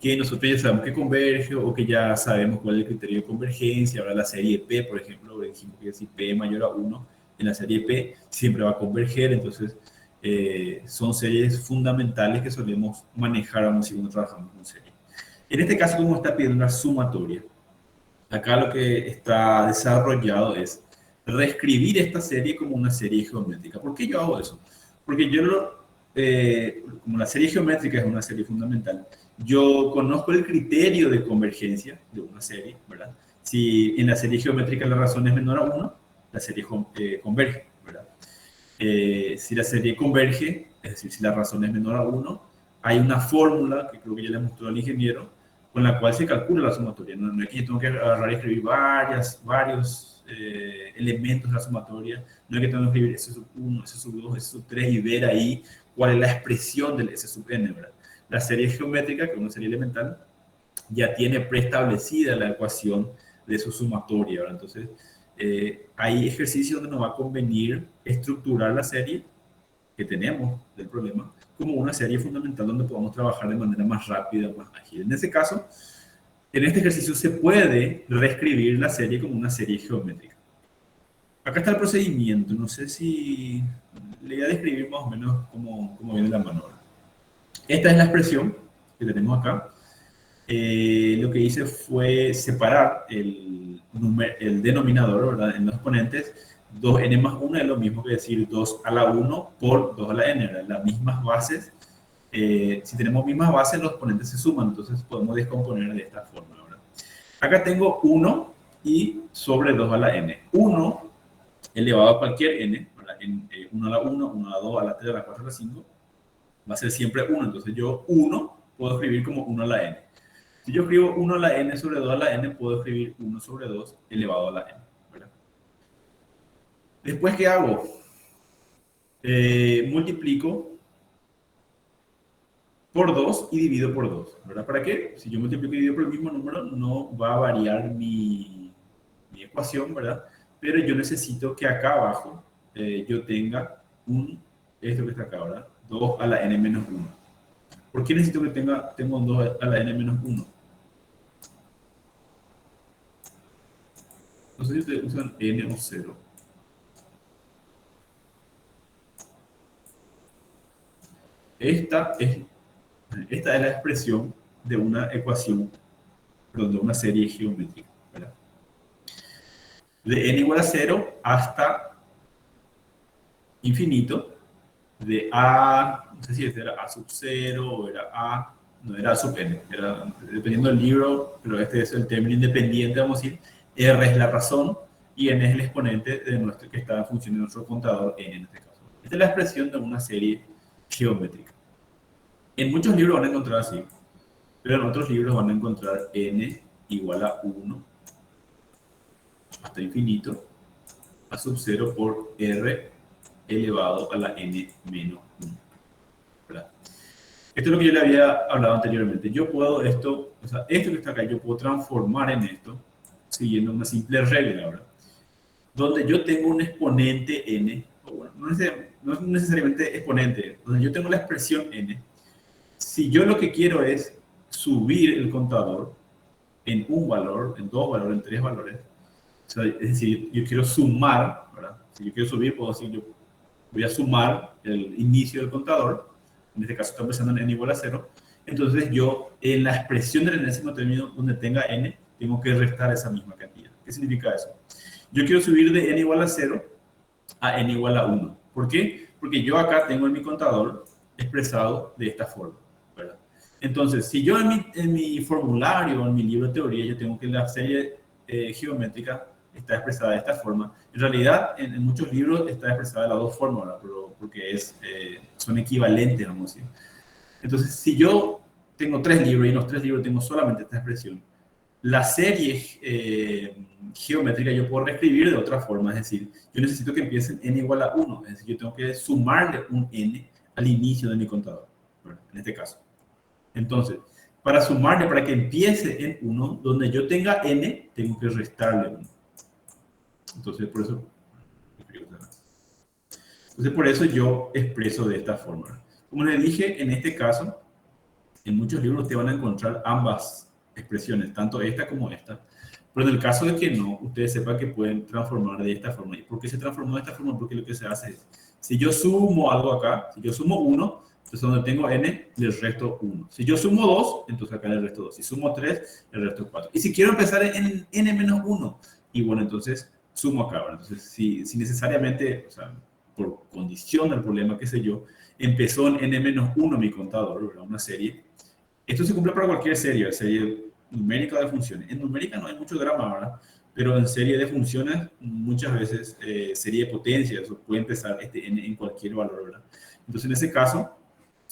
que nosotros ya sabemos que converge o que ya sabemos cuál es el criterio de convergencia. Ahora la serie P, por ejemplo, dijimos que si P mayor a 1, en la serie P siempre va a converger, entonces son series fundamentales que solemos manejar vamos, cuando trabajamos con serie. En este caso, como está pidiendo una sumatoria, acá lo que está desarrollado es reescribir esta serie como una serie geométrica. ¿Por qué yo hago eso? Porque como la serie geométrica es una serie fundamental, yo conozco el criterio de convergencia de una serie, ¿verdad? Si en la serie geométrica la razón es menor a 1, la serie converge, ¿verdad? Si la serie converge, es decir, si la razón es menor a 1, hay una fórmula que creo que ya le mostró al ingeniero, con la cual se calcula la sumatoria. No es que yo tengo que agarrar y escribir varios elementos de la sumatoria, no es que tengo que escribir S sub 1, S sub 2, S sub 3 y ver ahí cuál es la expresión del S sub n, ¿verdad? La serie geométrica, que es una serie elemental, ya tiene preestablecida la ecuación de su sumatoria, ¿verdad? Entonces, hay ejercicios donde nos va a convenir estructurar la serie que tenemos del problema como una serie fundamental donde podamos trabajar de manera más rápida, más ágil. En ese caso, en este ejercicio se puede reescribir la serie como una serie geométrica. Acá está el procedimiento, no sé si le voy a describir más o menos cómo viene la mano. Esta es la expresión que tenemos acá. Lo que hice fue separar el denominador, ¿verdad? En los exponentes. 2n más 1 es lo mismo que decir 2 a la 1 por 2 a la n, ¿verdad? Las mismas bases. Si tenemos mismas bases, los exponentes se suman, entonces podemos descomponer de esta forma, ¿verdad? Acá tengo 1 y sobre 2 a la n. 1 elevado a cualquier n, ¿verdad? 1 a la 1, 1 a la 2, a la 3, a la 4, a la 5, va a ser siempre 1. Entonces yo 1 puedo escribir como 1 a la n. Si yo escribo 1 a la n sobre 2 a la n, puedo escribir 1 sobre 2 elevado a la n, ¿verdad? Después, ¿qué hago? Multiplico por 2 y divido por 2, ¿verdad? ¿Para qué? Si yo multiplico y divido por el mismo número, no va a variar mi ecuación, ¿verdad? Pero yo necesito que acá abajo yo tenga esto que está acá, ¿verdad? 2 a la n menos 1. ¿Por qué necesito que tenga un 2 a la n menos 1? No sé si ustedes usan n o 0. Esta es la expresión de una ecuación, perdón, de una serie geométrica, ¿verdad? De n igual a 0 hasta infinito, de a, no sé si este era a sub 0 o era a, no era a sub n, era, dependiendo del libro, pero este es el término independiente, vamos a decir, r es la razón y n es el exponente de nuestro que está en función de nuestro contador n en este caso. Esta es la expresión de una serie geométrica. En muchos libros van a encontrar así, pero en otros libros van a encontrar n igual a 1 hasta infinito a sub 0 por r elevado a la n menos 1. ¿Verdad? Esto es lo que yo le había hablado anteriormente. Yo puedo esto que está acá, yo puedo transformar en esto siguiendo una simple regla, ¿verdad? Donde yo tengo un exponente n, o bueno, no es necesariamente exponente, donde yo tengo la expresión n. Si yo lo que quiero es subir el contador en un valor, en dos valores, en tres valores, o sea, es decir, yo quiero sumar, ¿verdad? Si yo quiero subir, puedo decir, yo voy a sumar el inicio del contador, en este caso estoy empezando en n igual a 0, entonces yo en la expresión del enésimo término donde tenga n, tengo que restar esa misma cantidad. ¿Qué significa eso? Yo quiero subir de n igual a 0 a n igual a 1. ¿Por qué? Porque yo acá tengo en mi contador expresado de esta forma, ¿verdad? Entonces, si yo en mi formulario o en mi libro de teoría, yo tengo que la serie geométrica está expresada de esta forma. En realidad, en muchos libros está expresada de las dos formas, ¿verdad? Pero porque son equivalentes, vamos a decir. Entonces, si yo tengo 3 libros y en los 3 libros tengo solamente esta expresión, la serie geométrica yo puedo reescribir de otra forma, es decir, yo necesito que empiece en n igual a 1, es decir, yo tengo que sumarle un n al inicio de mi contador, bueno, en este caso. Entonces, para sumarle, para que empiece en 1, donde yo tenga n, tengo que restarle 1. Entonces, por eso yo expreso de esta forma. Como les dije, en este caso, en muchos libros ustedes van a encontrar ambas expresiones, tanto esta como esta. Pero en el caso de que no, ustedes sepan que pueden transformar de esta forma. ¿Y por qué se transformó de esta forma? Porque lo que se hace es, si yo sumo algo acá, si yo sumo 1, entonces donde tengo n, le resto 1. Si yo sumo 2, entonces acá le resto 2. Si sumo 3, le resto 4. Y si quiero empezar en n menos 1, y bueno, entonces sumo acá. ¿Verdad? Entonces, si necesariamente, o sea, por condición del problema, qué sé yo, empezó en n-1 mi contador, ¿verdad? Una serie. Esto se cumple para cualquier serie numérica de funciones. En numérica no hay mucho drama, ¿verdad? Pero en serie de funciones, muchas veces, serie de potencia, eso puede empezar este n en cualquier valor, ¿verdad? Entonces, en ese caso,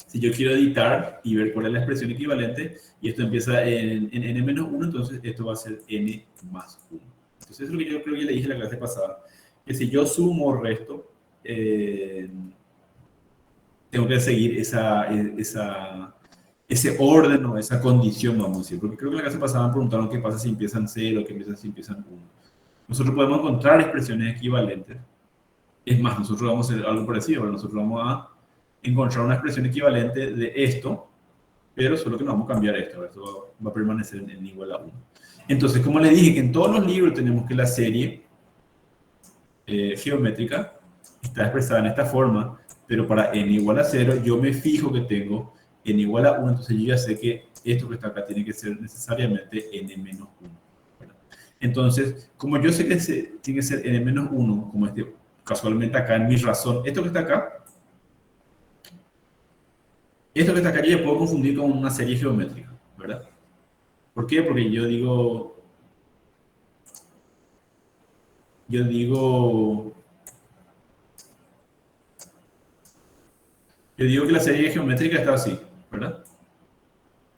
si yo quiero editar y ver cuál es la expresión equivalente, y esto empieza en n-1, entonces esto va a ser n más 1. Entonces, eso es lo que yo creo que le dije en la clase pasada, que si yo sumo o resto, tengo que seguir ese orden o esa condición, vamos a decir. Porque creo que en la clase pasada me preguntaron qué pasa si empiezan 0, qué pasa si empiezan 1. Nosotros podemos encontrar expresiones equivalentes. Es más, nosotros vamos a hacer algo parecido. ¿Verdad? Nosotros vamos a encontrar una expresión equivalente de esto, pero solo que no vamos a cambiar esto. ¿Verdad? Esto va a permanecer en n igual a 1. Entonces, como les dije, que en todos los libros tenemos que la serie geométrica está expresada en esta forma, pero para n igual a 0 yo me fijo que tengo n igual a 1, entonces yo ya sé que esto que está acá tiene que ser necesariamente n menos 1. ¿Verdad? Entonces, como yo sé que tiene que ser n menos 1, como casualmente acá en mi razón, esto que está acá yo ya puedo confundir con una serie geométrica, ¿verdad? ¿Por qué? Porque yo digo que la serie geométrica está así, ¿verdad?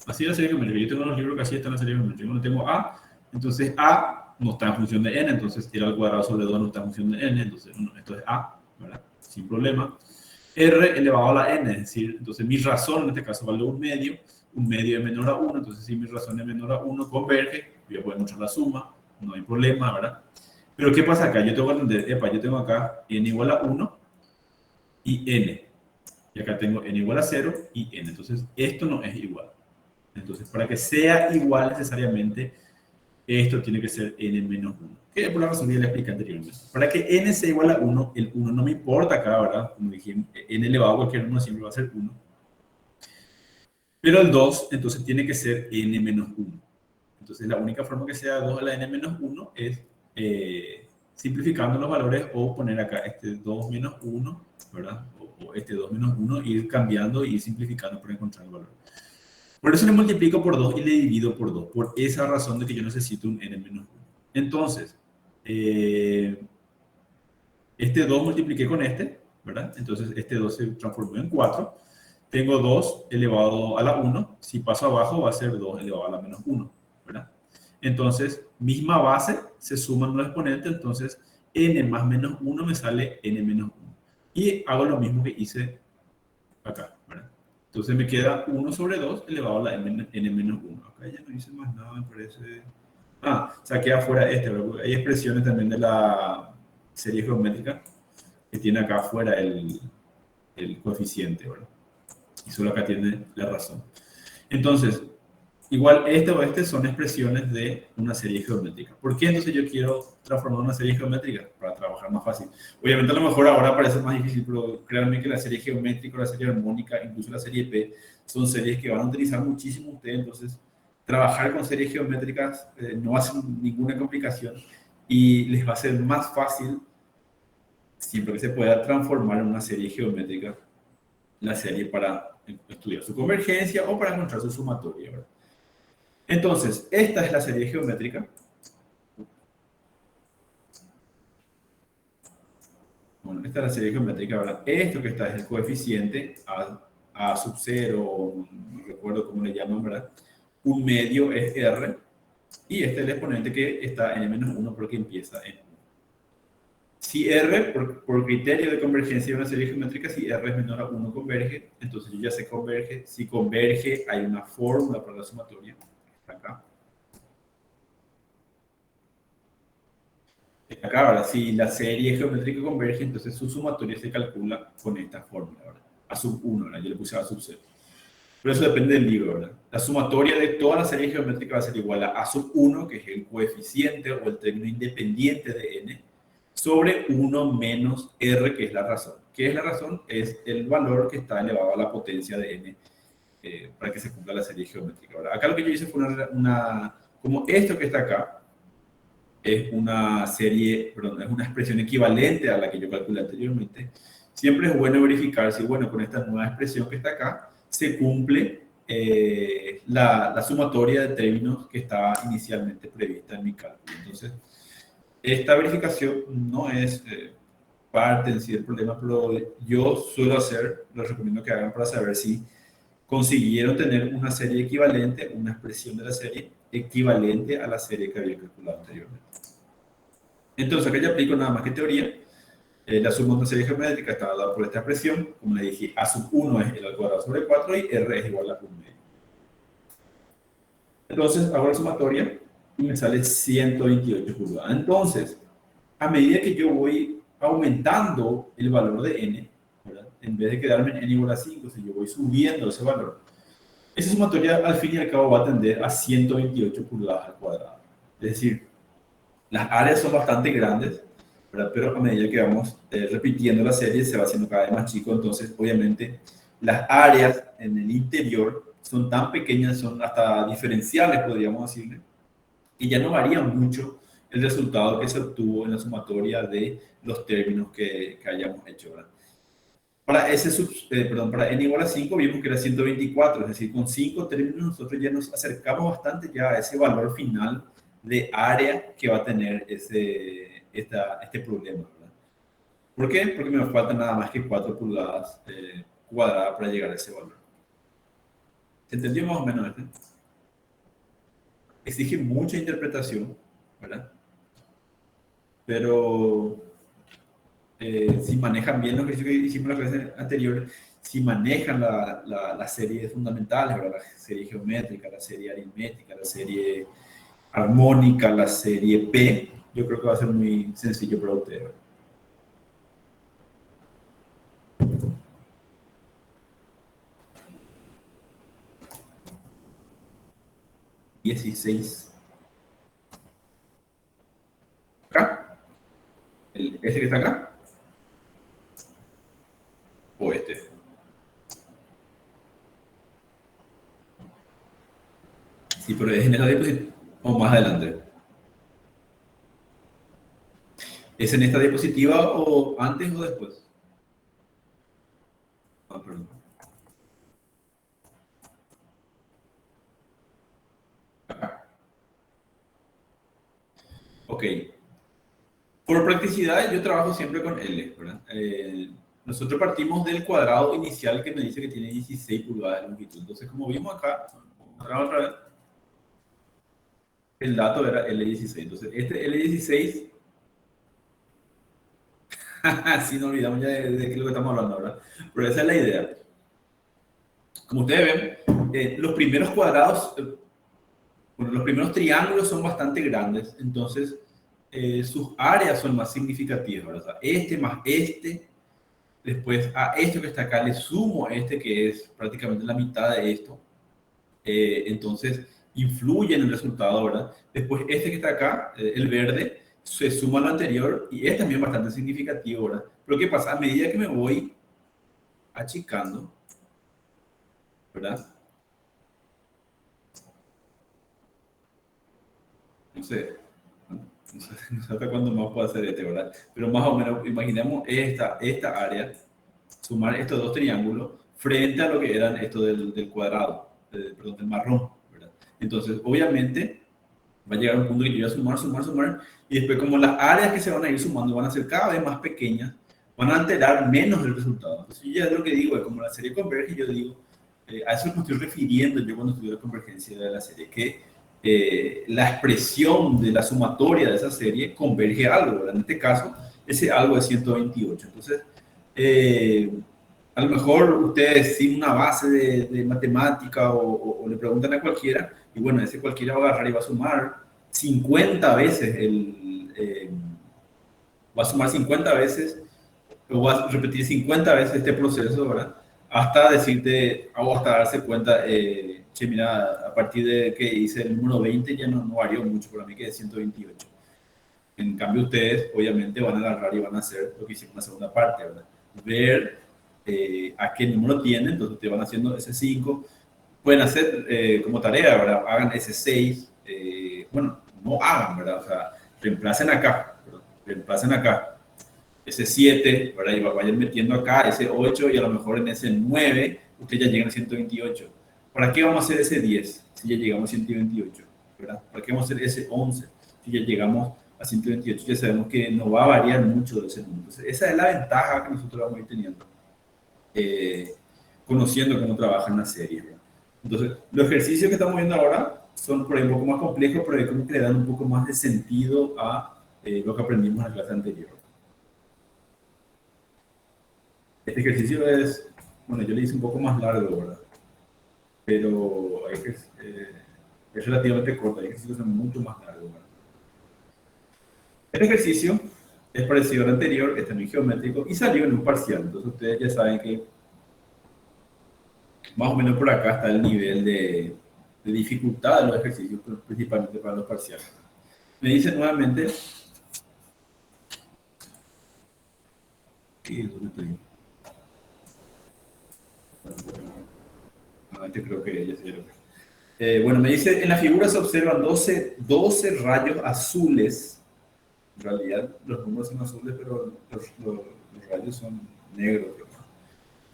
Así es la serie geométrica. Yo tengo unos libros que así está en la serie geométrica. Cuando tengo A, entonces A no está en función de n, entonces r al cuadrado sobre 2 no está en función de n, entonces esto es A, ¿verdad? Sin problema. R elevado a la n, es decir, entonces mi razón en este caso vale un medio es menor a 1, entonces si mi razón es menor a 1, converge, voy a poder mostrar la suma, no hay problema, ¿verdad? Pero ¿qué pasa acá? Yo tengo que entender, yo tengo acá n igual a 1 y n, y acá tengo n igual a 0 y n, entonces esto no es igual. Entonces, para que sea igual necesariamente, esto tiene que ser n menos 1. Que por la razón que ya le expliqué anteriormente. Para que n sea igual a 1, el 1 no me importa acá, ¿verdad? Como dije, n elevado a cualquier número siempre va a ser 1. Pero el 2, entonces tiene que ser n menos 1. Entonces, la única forma que sea 2 a la n menos 1 es simplificando los valores o poner acá este 2 menos 1, ¿verdad? O este 2 menos 1, ir cambiando y ir simplificando para encontrar el valor. Por eso le multiplico por 2 y le divido por 2, por esa razón de que yo necesito un n menos 1. Entonces, este 2 multipliqué con este, ¿verdad? Entonces, este 2 se transformó en 4. Tengo 2 elevado a la 1. Si paso abajo, va a ser 2 elevado a la menos 1, ¿verdad? Entonces, misma base, se suman los exponentes. Entonces, n más menos 1 me sale n menos 1. Y hago lo mismo que hice acá, ¿verdad? Entonces me queda 1 sobre 2 elevado a la n menos 1. Acá ya no hice más nada, me parece. Saqué afuera este, ¿verdad? Hay expresiones también de la serie geométrica que tiene acá afuera el coeficiente, ¿verdad? Y solo acá tiene la razón. Entonces, igual este o este son expresiones de una serie geométrica. ¿Por qué entonces yo quiero transformar una serie geométrica? Para trabajar más fácil. Obviamente a lo mejor ahora parece más difícil, pero créanme que la serie geométrica, la serie armónica, incluso la serie P, son series que van a utilizar muchísimo ustedes. Entonces, trabajar con series geométricas no va a ser ninguna complicación y les va a ser más fácil siempre que se pueda transformar en una serie geométrica la serie para estudiar su convergencia o para encontrar su sumatoria, ¿verdad? Entonces, esta es la serie geométrica. Bueno, esta es la serie geométrica, ¿verdad? Esto que está es el coeficiente A sub 0, no recuerdo cómo le llaman, ¿verdad? Un medio es R, y este es el exponente que está en n-1 porque empieza en 1. Si R, por criterio de convergencia de una serie geométrica, si R es menor a 1 converge, entonces yo ya sé converge. Si converge, hay una fórmula para la sumatoria, está acá. Acá, ahora, si la serie geométrica converge, entonces su sumatoria se calcula con esta fórmula, ¿verdad? A sub 1, ¿verdad? Yo le puse a sub 0. Pero eso depende del libro, ¿verdad? La sumatoria de toda la serie geométrica va a ser igual a sub 1, que es el coeficiente o el término independiente de n, sobre 1 menos r, que es la razón. ¿Qué es la razón? Es el valor que está elevado a la potencia de n para que se cumpla la serie geométrica, ¿verdad? Acá lo que yo hice fue como esto que está acá, es una serie, perdón, es una expresión equivalente a la que yo calculé anteriormente. Siempre es bueno verificar si, bueno, con esta nueva expresión que está acá, se cumple la sumatoria de términos que estaba inicialmente prevista en mi cálculo. Entonces, esta verificación no es parte en sí del problema, pero yo suelo hacer, les recomiendo que hagan para saber si consiguieron tener una serie equivalente, una expresión de la serie equivalente a la serie que había calculado anteriormente. Entonces, acá ya aplico nada más que teoría. La suma de una serie geométrica está dada por esta expresión. Como le dije, a sub 1 es el al cuadrado sobre 4 y r es igual a 1 medio. Entonces, hago la sumatoria y me sale 128 pulgadas. Entonces, a medida que yo voy aumentando el valor de n, ¿verdad? En vez de quedarme en n igual a 5, si yo voy subiendo ese valor, esa sumatoria al fin y al cabo va a tender a 128 pulgadas al cuadrado. Es decir, las áreas son bastante grandes, ¿verdad? Pero a medida que vamos repitiendo la serie se va haciendo cada vez más chico, entonces obviamente las áreas en el interior son tan pequeñas, son hasta diferenciales, podríamos decirle, y ya no varía mucho el resultado que se obtuvo en la sumatoria de los términos que hayamos hecho, ¿verdad? Para para n igual a 5 vimos que era 124, es decir, con 5 términos nosotros ya nos acercamos bastante ya a ese valor final de área que va a tener este problema, ¿verdad? ¿Por qué? Porque me faltan nada más que 4 pulgadas cuadradas para llegar a ese valor. ¿Se entendió más o menos este? Exige mucha interpretación, ¿verdad? Pero si manejan bien los ejercicios que hicimos en la clase anterior, si manejan las series fundamentales, ¿verdad? La serie geométrica, la serie aritmética, la serie armónica, la serie P, yo creo que va a ser muy sencillo para ustedes. 16. Acá. Este que está acá. O este. Sí, pero es en esta diapositiva o más adelante. ¿Es en esta diapositiva o antes o después? Ah, perdón. Acá. Ok. Por practicidad, yo trabajo siempre con L, ¿verdad? Nosotros partimos del cuadrado inicial que me dice que tiene 16 pulgadas de longitud. Entonces, como vimos acá, otra vez, el dato era L16. Entonces, este L16, sí, no olvidamos ya de qué es lo que estamos hablando ahora, pero esa es la idea. Como ustedes ven, los primeros cuadrados, bueno, los primeros triángulos son bastante grandes, entonces sus áreas son más significativas, ¿verdad? O sea, este más este, después a esto que está acá le sumo a este que es prácticamente la mitad de esto, entonces influye en el resultado, ¿verdad? Después este que está acá, el verde, se suma a lo anterior y es también bastante significativo, ¿verdad? Pero ¿qué pasa? A medida que me voy achicando, ¿verdad? No sé hasta cuándo más puedo hacer este, ¿verdad? Pero más o menos, imaginemos esta área, sumar estos dos triángulos frente a lo que eran esto del cuadrado, perdón, del marrón, ¿verdad? Entonces, obviamente, va a llegar un punto que yo voy a sumar, y después como las áreas que se van a ir sumando van a ser cada vez más pequeñas, van a alterar menos el resultado. Entonces, yo ya es lo que digo, es como la serie converge, yo digo, a eso me estoy refiriendo yo cuando estudio la convergencia de la serie, que la expresión de la sumatoria de esa serie converge a algo, ¿verdad? En este caso, ese algo es 128. Entonces, a lo mejor ustedes sin una base de matemática o le preguntan a cualquiera, y bueno, ese cualquiera va a agarrar y va a sumar 50 veces va a sumar 50 veces, o va a repetir 50 veces este proceso, ¿verdad? Hasta decirte, o hasta darse cuenta, che, mira, a partir de que hice el número 20 ya no varió mucho, para mí que es 128. En cambio, ustedes obviamente van a agarrar y van a hacer lo que hicimos en la segunda parte, ¿verdad? Ver a qué número tienen, entonces ustedes van haciendo ese 5, pueden hacer como tarea, ¿verdad? Hagan ese 6, bueno, no hagan, ¿verdad? O sea, reemplacen acá, ¿verdad? Reemplacen acá ese 7, ¿verdad? Y vayan metiendo acá ese 8 y a lo mejor en ese 9 ustedes ya llegan a 128. ¿Para qué vamos a hacer ese 10 si ya llegamos a 128? ¿Verdad? ¿Para qué vamos a hacer ese 11 si ya llegamos a 128? Ya sabemos que no va a variar mucho de ese número. Entonces, esa es la ventaja que nosotros vamos a ir teniendo, conociendo cómo trabajan las series, ¿verdad? Entonces, los ejercicios que estamos viendo ahora son por ahí un poco más complejos, pero hay como que le dan un poco más de sentido a lo que aprendimos en la clase anterior. Este ejercicio es, bueno, yo le hice un poco más largo, ¿verdad? Pero es relativamente corto, hay ejercicios que son mucho más largos, ¿verdad? Este ejercicio es parecido al anterior, es también geométrico y salió en un parcial. Entonces ustedes ya saben que más o menos por acá está el nivel de dificultad de los ejercicios, principalmente para los parciales. Me dice nuevamente, ¿dónde estoy? Este creo que ya se bueno, me dice, en la figura se observan 12 rayos azules. En realidad los números son azules, pero los rayos son negros, ¿no?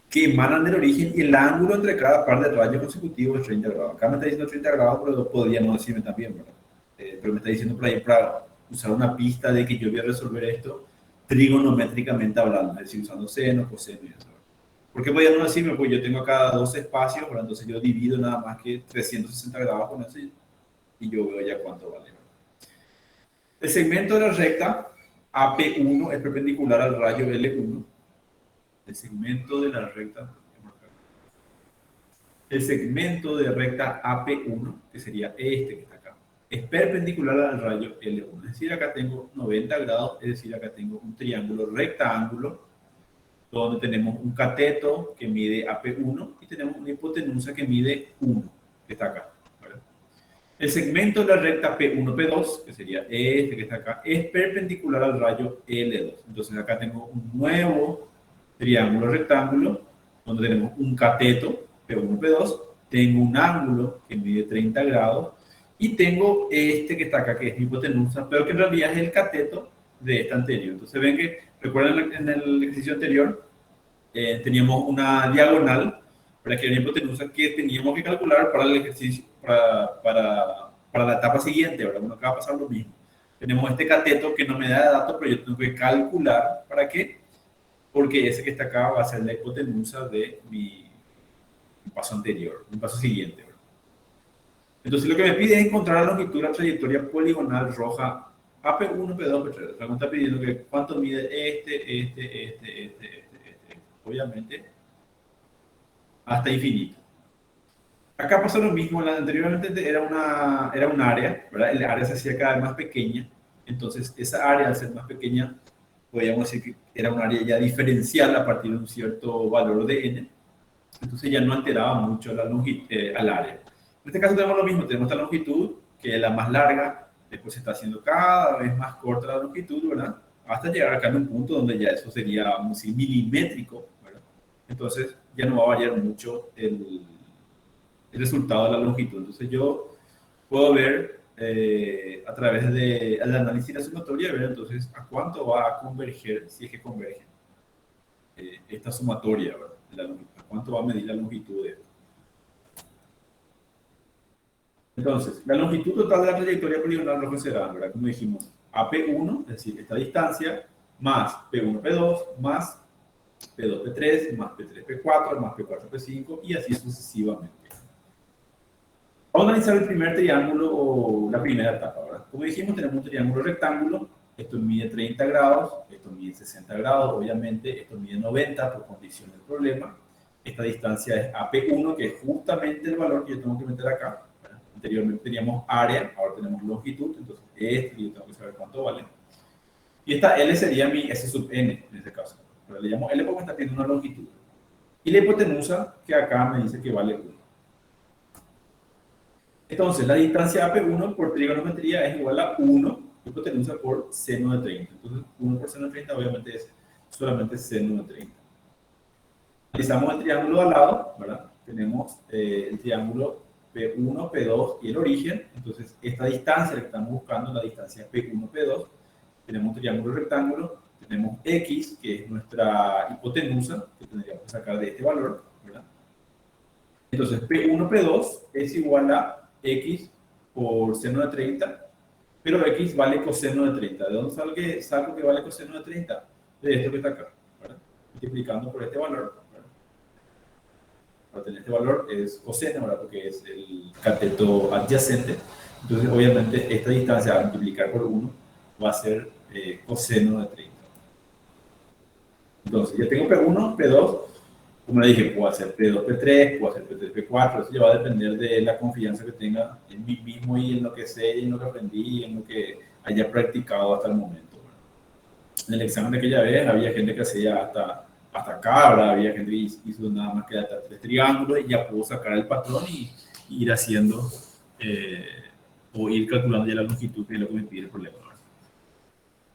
Que emanan del origen y el ángulo entre cada par de rayos consecutivos es 30 grados. Acá me está diciendo 30 grados, pero podría no decirme también, ¿verdad? Pero me está diciendo por ahí para usar una pista de que yo voy a resolver esto trigonométricamente hablando, es decir, usando seno, coseno y eso. ¿Por qué podría no decirme? Pues yo tengo acá 12 espacios, ¿verdad? Entonces yo divido nada más que 360 grados con eso y yo veo ya cuánto vale. El segmento de la recta AP1 es perpendicular al rayo L1. El segmento de la recta, el segmento de recta AP1, que sería este que está acá, es perpendicular al rayo L1. Es decir, acá tengo 90 grados, es decir, acá tengo un triángulo rectángulo donde tenemos un cateto que mide AP1 y tenemos una hipotenusa que mide 1, que está acá. ¿Vale? El segmento de la recta P1-P2, que sería este que está acá, es perpendicular al rayo L2. Entonces acá tengo un nuevo triángulo rectángulo donde tenemos un cateto P1-P2, tengo un ángulo que mide 30 grados y tengo este que está acá, que es mi hipotenusa, pero que en realidad es el cateto de esta anterior. Entonces ven que, recuerden en el ejercicio anterior, teníamos una diagonal para que era una hipotenusa que teníamos que calcular para el ejercicio, para la etapa siguiente, ¿verdad? Bueno, acá va a pasar lo mismo. Tenemos este cateto que no me da datos, pero yo tengo que calcular, ¿para qué? Porque ese que está acá va a ser la hipotenusa de mi paso anterior, mi paso siguiente, ¿verdad? Entonces lo que me pide es encontrar la longitud de la trayectoria poligonal roja AP1, P2, P3. O sea, me está pidiendo que cuánto mide este. Obviamente, hasta infinito. Acá pasó lo mismo, anteriormente era un área, ¿verdad? El área se hacía cada vez más pequeña, entonces esa área al ser más pequeña, podríamos decir que era un área ya diferencial a partir de un cierto valor de n, entonces ya no alteraba mucho al área. En este caso tenemos lo mismo, tenemos esta longitud, que es la más larga, después se está haciendo cada vez más corta la longitud, ¿verdad? Hasta llegar acá a un punto donde ya eso sería, vamos a decir, milimétrico, ¿verdad? Entonces ya no va a variar mucho el resultado de la longitud. Entonces yo puedo ver a través del análisis de la sumatoria, ver entonces a cuánto va a converger, si es que converge, esta sumatoria, ¿verdad? A cuánto va a medir la longitud de esto. Entonces, la longitud total de la trayectoria poligonal roja será, ¿verdad? Como dijimos, AP1, es decir, esta distancia, más P1, P2, más P2, P3, más P3, P4, más P4, P5 y así sucesivamente. Vamos a analizar el primer triángulo o la primera etapa, ¿verdad? Como dijimos, tenemos un triángulo rectángulo, esto mide 30 grados, esto mide 60 grados, obviamente, esto mide 90 por condición del problema. Esta distancia es AP1, que es justamente el valor que yo tengo que meter acá. ¿Verdad? Anteriormente teníamos área, ahora tenemos longitud, entonces yo tengo que saber cuánto vale. Y esta L sería mi S sub n, en este caso. Pero le llamo L porque está teniendo una longitud. Y la hipotenusa, que acá me dice que vale 1. Entonces, la distancia AP1 por trigonometría es igual a 1, hipotenusa por seno de 30. Entonces, 1 por seno de 30 obviamente es solamente seno de 30. Analizamos el triángulo al lado, ¿verdad? Tenemos el triángulo P1, P2 y el origen. Entonces, esta distancia que estamos buscando, la distancia P1, P2, tenemos un triángulo rectángulo, tenemos X, que es nuestra hipotenusa, que tendríamos que sacar de este valor, ¿verdad? Entonces, P1, P2 es igual a X por seno de 30, pero X vale coseno de 30. ¿De dónde salgo que vale coseno de 30? De esto que está acá, ¿verdad? Multiplicando por este valor, ¿verdad? Para tener este valor es coseno, ¿verdad? Porque es el cateto adyacente. Entonces, obviamente, esta distancia al multiplicar por 1 va a ser coseno de 30. Entonces, ya tengo P1, P2. Como le dije, puedo hacer P2, P3, puedo hacer P3, P4, eso ya va a depender de la confianza que tenga en mí mismo y en lo que sé, y en lo que aprendí, y en lo que haya practicado hasta el momento. En el examen de aquella vez había gente que hacía hasta acá, ¿verdad? Había gente que hizo nada más que hasta 3 triángulos y ya pudo sacar el patrón y ir haciendo o ir calculando ya la longitud, que es lo que me pide el problema.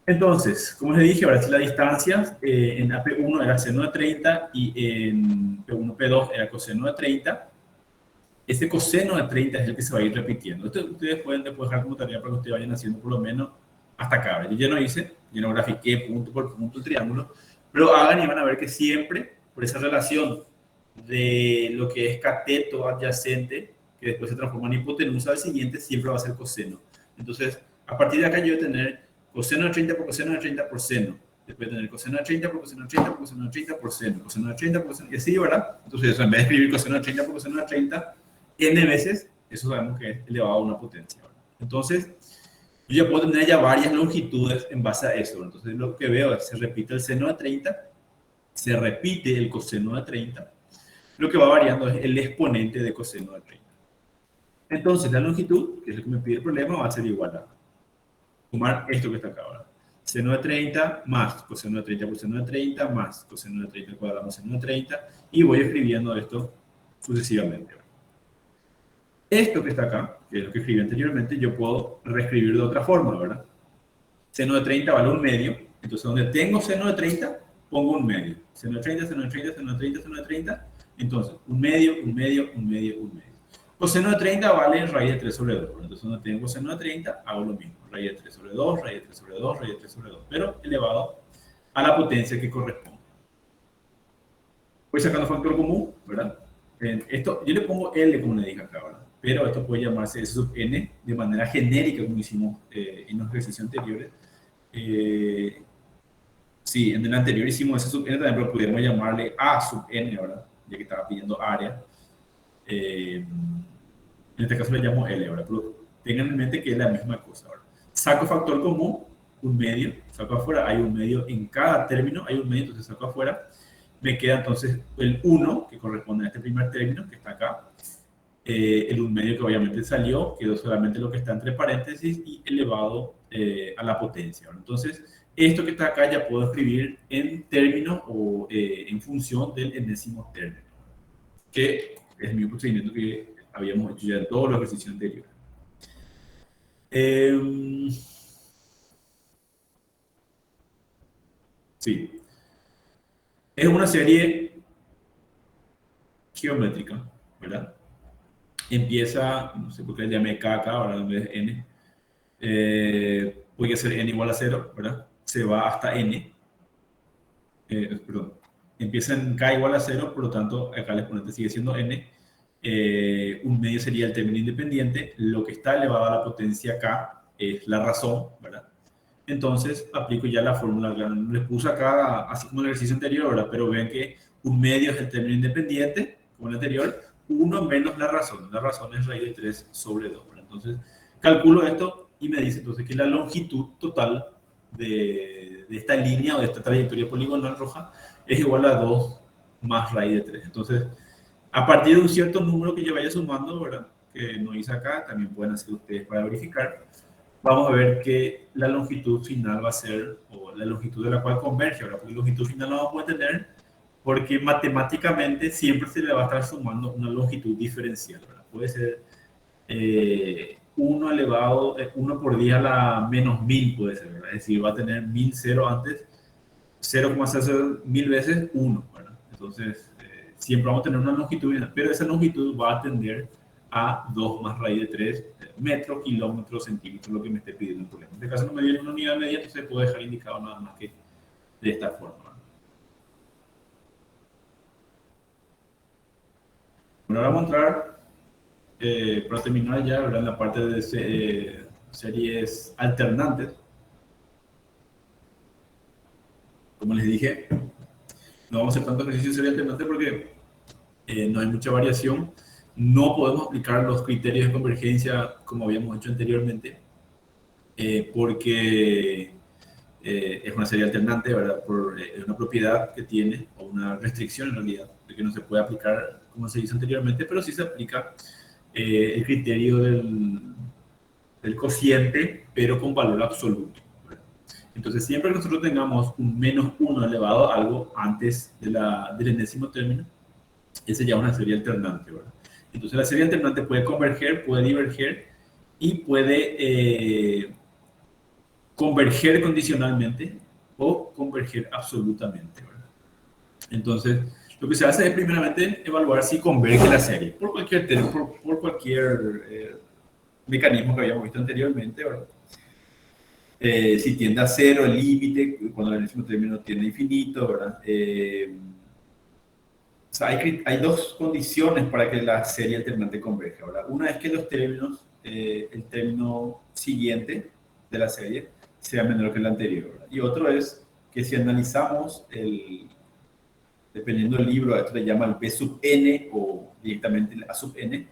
Entonces, como les dije, ahora sí la distancia en AP1 era seno de 30 y en P1, P2 era coseno de 30. Este coseno de 30 es el que se va a ir repitiendo. Esto ustedes pueden después dejar como tarea para que ustedes vayan haciendo por lo menos hasta acá. Yo ya no hice, yo no grafiqué punto por punto el triángulo, pero hagan y van a ver que siempre, por esa relación de lo que es cateto adyacente, que después se transforma en hipotenusa, al siguiente siempre va a ser coseno. Entonces, a partir de acá yo voy a tener coseno de 30 por coseno de 30 por seno. Después de tener coseno de 30 por coseno de 30 por coseno de 30 por seno. Coseno de 30 por coseno, y así, ¿verdad? Entonces, eso, en vez de escribir coseno de 30 por coseno de 30, n veces, eso sabemos que es elevado a una potencia, ¿verdad? Entonces, yo ya puedo tener ya varias longitudes en base a eso. Entonces, lo que veo es, se repite el seno de 30, se repite el coseno de 30. Lo que va variando es el exponente de coseno de 30. Entonces, la longitud, que es lo que me pide el problema, va a ser igual a sumar esto que está acá ahora. Seno de 30 más coseno de 30 por seno de 30 más coseno de 30 al cuadrado más seno de 30 y voy escribiendo esto sucesivamente. Esto que está acá, que es lo que escribí anteriormente, yo puedo reescribir de otra forma, ¿verdad? Seno de 30 vale un medio, entonces donde tengo seno de 30, pongo un medio. Seno de 30, seno de 30, seno de 30, seno de 30, entonces un medio, un medio, un medio, un medio. Coseno de 30 vale raíz de 3 sobre 2. Entonces, donde tengo coseno de 30, hago lo mismo. Raíz de 3 sobre 2, raíz de 3 sobre 2, raíz de 3 sobre 2. Pero elevado a la potencia que corresponde. Voy sacando factor común, ¿verdad? Esto, yo le pongo L como le dije acá, ¿verdad? Pero esto puede llamarse S sub n de manera genérica, como hicimos en los ejercicios anteriores. Sí, en el anterior hicimos S sub n también, pero podríamos llamarle A sub n, ¿verdad? Ya que estaba pidiendo área. En este caso le llamo L, ahora, pero tengan en mente que es la misma cosa. Ahora, saco factor común, un medio, saco afuera, hay un medio en cada término, hay un medio, entonces saco afuera, me queda entonces el 1, que corresponde a este primer término, que está acá, el 1 medio que obviamente salió, quedó solamente lo que está entre paréntesis y elevado a la potencia. Ahora, entonces, esto que está acá ya puedo escribir en términos o en función del enésimo término, que es el mismo procedimiento que habíamos hecho ya en todos los ejercicios anteriores. Sí. Es una serie geométrica, ¿verdad? Empieza, no sé por qué le llamé K acá, ahora en vez de N. Puede ser N igual a 0, ¿verdad? Se va hasta N. Perdón. Empieza en K igual a 0, por lo tanto, acá el exponente sigue siendo N. Un medio sería el término independiente. Lo que está elevado a la potencia K es la razón, ¿verdad? entonces aplico ya la fórmula. Les puse acá, así como el ejercicio anterior, ¿verdad? Pero ven que un medio es el término independiente, como el anterior, 1 menos la razón. La razón es raíz de 3 sobre 2. ¿Verdad? Entonces, calculo esto y me dice entonces que la longitud total de esta línea o de esta trayectoria poligonal roja es igual a 2 más raíz de 3. Entonces, a partir de un cierto número que yo vaya sumando, ¿verdad? Que no hice acá, también pueden hacer ustedes para verificar, vamos a ver que la longitud final va a ser, o la longitud de la cual converge, ¿verdad? Porque la longitud final no vamos a poder tener porque matemáticamente siempre se le va a estar sumando una longitud diferencial, ¿verdad? Puede ser 1 elevado, 1 por 10 a la menos 1000 puede ser, ¿verdad? Es decir, va a tener 1000 cero antes, 0,00 veces 1, ¿verdad? Entonces, siempre vamos a tener una longitud, pero esa longitud va a tender a 2 más raíz de 3 metros, kilómetros, centímetros, lo que me esté pidiendo el problema. En este caso no me viene una unidad media, entonces puedo dejar indicado nada más que de esta forma. Bueno, ahora vamos a entrar, para terminar ya, ¿verdad? En la parte de series alternantes. Como les dije, no vamos a hacer tanto ejercicio de serie alternante porque no hay mucha variación. No podemos aplicar los criterios de convergencia como habíamos hecho anteriormente, porque es una serie alternante, ¿verdad? Por una propiedad que tiene, o una restricción en realidad, de que no se puede aplicar como se hizo anteriormente, pero sí se aplica el criterio del cociente, pero con valor absoluto. ¿Verdad? Entonces, siempre que nosotros tengamos un menos 1 elevado a algo antes del enésimo término, esa ya es una serie alternante, ¿verdad? Entonces, la serie alternante puede converger, puede diverger y puede converger condicionalmente o converger absolutamente, ¿verdad? Entonces, lo que se hace es primeramente evaluar si converge la serie por cualquier mecanismo que habíamos visto anteriormente, ¿verdad? Si tiende a cero el límite, cuando el enésimo término tiende a infinito, ¿verdad? O sea, hay dos condiciones para que la serie alternante converja, ¿verdad? Una es que los términos, el término siguiente de la serie sea menor que el anterior, ¿verdad? Y otro es que si analizamos dependiendo del libro, esto le llama el P sub n o directamente el A sub n,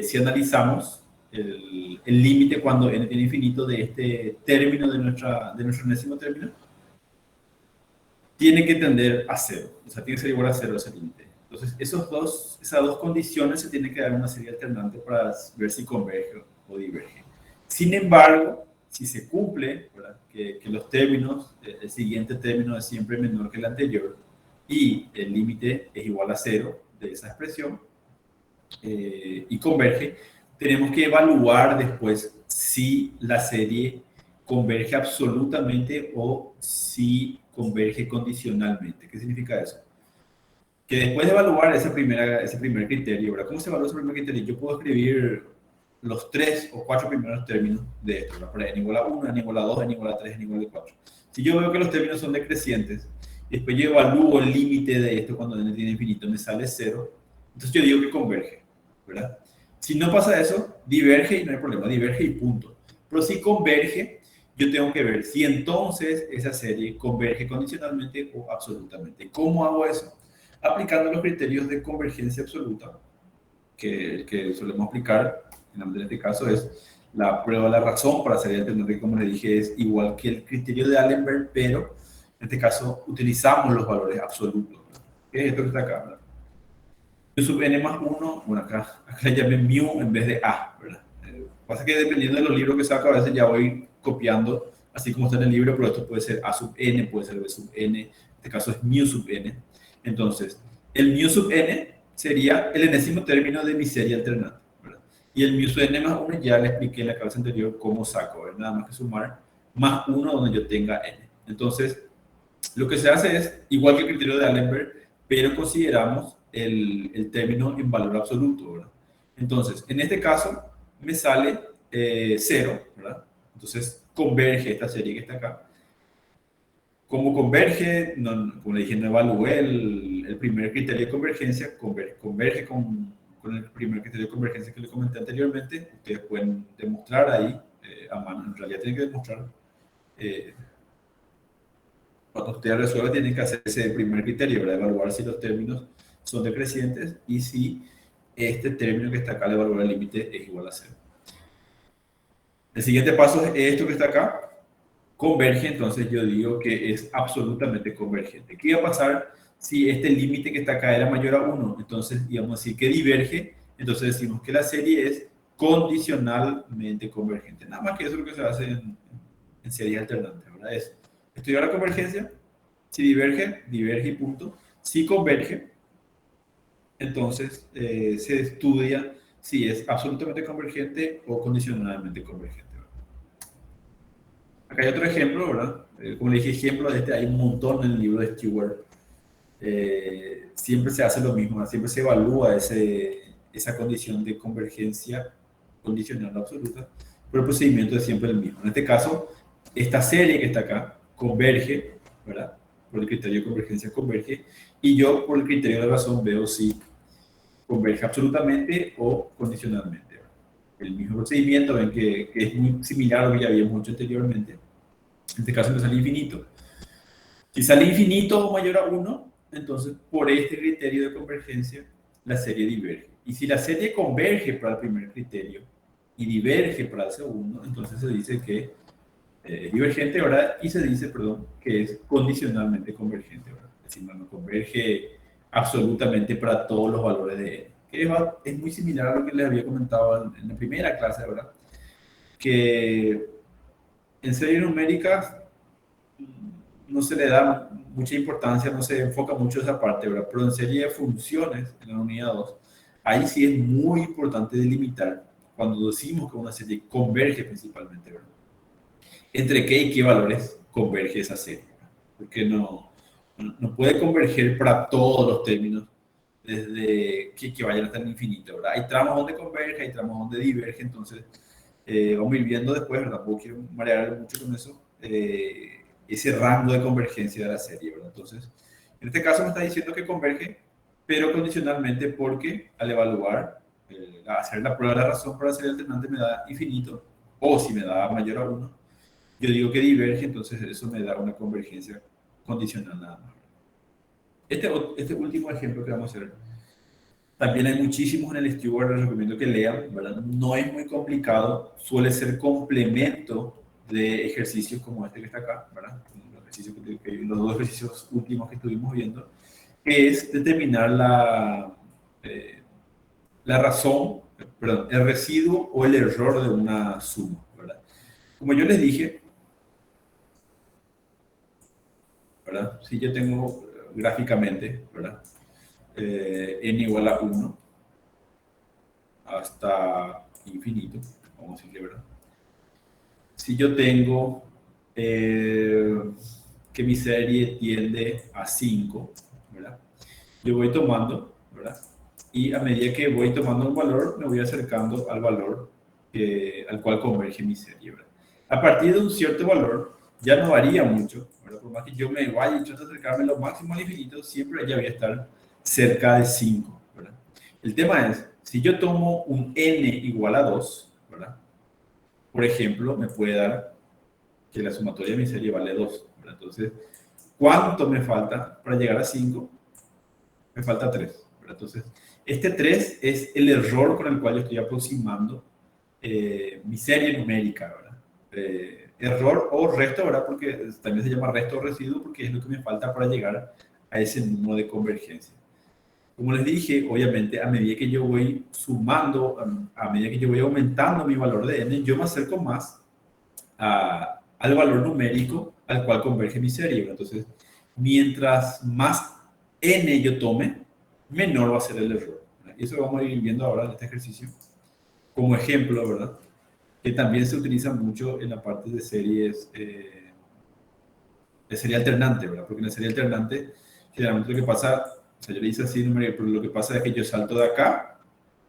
si analizamos el límite cuando n tiene infinito de este término de nuestro enésimo término, tiene que tender a cero, o sea, tiene que ser igual a cero ese límite. Entonces, esas dos condiciones se tienen que dar en una serie alternante para ver si converge o diverge. Sin embargo, si se cumple, ¿verdad? Que los términos, el siguiente término es siempre menor que el anterior y el límite es igual a cero de esa expresión y converge, tenemos que evaluar después si la serie converge absolutamente o si converge condicionalmente. ¿Qué significa eso? Que después de evaluar ese primer criterio, ¿verdad? ¿Cómo se evalúa ese primer criterio? Yo puedo escribir los 3 o 4 primeros términos de esto, ¿verdad? Por n igual a 1, n igual a 2, n igual a 3, n igual a 4. Si yo veo que los términos son decrecientes, y después yo evalúo el límite de esto cuando n tiene infinito, me sale 0, entonces yo digo que converge, ¿verdad? Si no pasa eso, diverge y no hay problema, diverge y punto. Pero si converge, yo tengo que ver si entonces esa serie converge condicionalmente o absolutamente. ¿Cómo hago eso? Aplicando los criterios de convergencia absoluta, que solemos aplicar, en este caso es la prueba de la razón para serie alternante, como les dije, es igual que el criterio de Allenberg, pero en este caso utilizamos los valores absolutos. ¿Qué es esto que está acá? ¿Verdad? Mu sub n más 1, bueno, acá le llamé mu en vez de a, ¿verdad? Pasa que dependiendo de los libros que saco, a veces ya voy copiando, así como está en el libro, pero esto puede ser a sub n, puede ser b sub n, en este caso es mu sub n. Entonces, el mu sub n sería el enésimo término de mi serie alternante, ¿verdad? Y el mu sub n más 1 ya le expliqué en la clase anterior cómo saco, ¿verdad? Nada más que sumar más 1 donde yo tenga n. Entonces, lo que se hace es, igual que el criterio de Allenberg, pero consideramos el término en valor absoluto, ¿verdad? Entonces, en este caso, me sale 0, ¿verdad? Entonces, converge esta serie que está acá. ¿Cómo converge? No, como le dije, no evalué el primer criterio de convergencia, converge con el primer criterio de convergencia que le comenté anteriormente. Ustedes pueden demostrar ahí a mano, en realidad tienen que demostrar eh, cuando usted resuelve, tiene que hacer ese primer criterio, ¿verdad? Evaluar si los términos son decrecientes y si este término que está acá, el valor del límite, es igual a cero. El siguiente paso es esto que está acá, converge, entonces yo digo que es absolutamente convergente. ¿Qué va a pasar si este límite que está acá era mayor a 1? Entonces, digamos así, que diverge, entonces decimos que la serie es condicionalmente convergente. Nada más que eso es lo que se hace en series alternantes, ¿verdad? Es estudiar la convergencia, si diverge, diverge y punto. Si converge, entonces se estudia si es absolutamente convergente o condicionalmente convergente. Acá hay otro ejemplo, ¿verdad? Como le dije, ejemplo de este hay un montón en el libro de Stewart. Siempre se hace lo mismo, ¿verdad? Siempre se evalúa esa condición de convergencia condicional absoluta, pero el procedimiento es siempre el mismo. En este caso, esta serie que está acá converge, ¿verdad? Por el criterio de convergencia converge, y yo por el criterio de razón veo si converge absolutamente o condicionalmente. El mismo procedimiento, ven que es muy similar a lo que ya habíamos hecho anteriormente. En este caso me sale infinito. Si sale infinito o mayor a 1, entonces por este criterio de convergencia la serie diverge. Y si la serie converge para el primer criterio y diverge para el segundo, entonces se dice que es divergente, ¿verdad? Y se dice, perdón, que es condicionalmente convergente, ¿verdad? Es decir, no converge absolutamente para todos los valores de n. Que es muy similar a lo que les había comentado en la primera clase, ¿verdad? Que en series numéricas no se le da mucha importancia, no se enfoca mucho esa parte, ¿verdad? Pero en serie de funciones, en la unidad 2, ahí sí es muy importante delimitar cuando decimos que una serie converge principalmente, ¿verdad? ¿Entre qué y qué valores converge esa serie? Porque no puede converger para todos los términos desde que vayan hasta el infinito, ¿verdad? Hay tramos donde converge, hay tramos donde diverge, entonces vamos a ir viendo después, ¿verdad? Tampoco quiero marear mucho con eso, ese rango de convergencia de la serie, ¿verdad? Entonces, en este caso me está diciendo que converge, pero condicionalmente porque al evaluar, hacer la prueba de la razón para la serie alternante me da infinito, o si me da mayor a 1, yo digo que diverge, entonces eso me da una convergencia condicional nada más. Este último ejemplo que vamos a hacer, también hay muchísimos en el Stewart, les recomiendo que lean, ¿verdad? No es muy complicado, suele ser complemento de ejercicios como este que está acá, ¿verdad? Los dos ejercicios últimos que estuvimos viendo, que es determinar la razón, perdón, el residuo o el error de una suma, ¿verdad? Como yo les dije, ¿verdad? Si yo tengo gráficamente, ¿verdad? N igual a 1 hasta infinito, vamos a decirle, ¿verdad? Si yo tengo que mi serie tiende a 5, ¿verdad? Yo voy tomando, ¿verdad? Y a medida que voy tomando un valor, me voy acercando al valor al cual converge mi serie, ¿verdad? A partir de un cierto valor, ya no varía mucho, ¿verdad? Por más que yo me vaya y trate de acercarme lo máximo al infinito, siempre ya voy a estar cerca de 5, ¿verdad? El tema es, si yo tomo un n igual a 2, ¿verdad? Por ejemplo, me puede dar que la sumatoria de mi serie vale 2, ¿verdad? Entonces, ¿cuánto me falta para llegar a 5? Me falta 3, ¿verdad? Entonces, este 3 es el error con el cual yo estoy aproximando mi serie numérica, ¿verdad? Error o resto, ¿verdad? Porque también se llama resto o residuo porque es lo que me falta para llegar a ese número de convergencia. Como les dije, obviamente, a medida que yo voy sumando, a medida que yo voy aumentando mi valor de n, yo me acerco más al valor numérico al cual converge mi serie. Entonces, mientras más n yo tome, menor va a ser el error. Y eso lo vamos a ir viendo ahora en este ejercicio como ejemplo, ¿verdad? Que también se utiliza mucho en la parte de series, de serie alternante, ¿verdad? Porque en la serie alternante, generalmente lo que pasa, o sea, yo le hice así, pero lo que pasa es que yo salto de acá,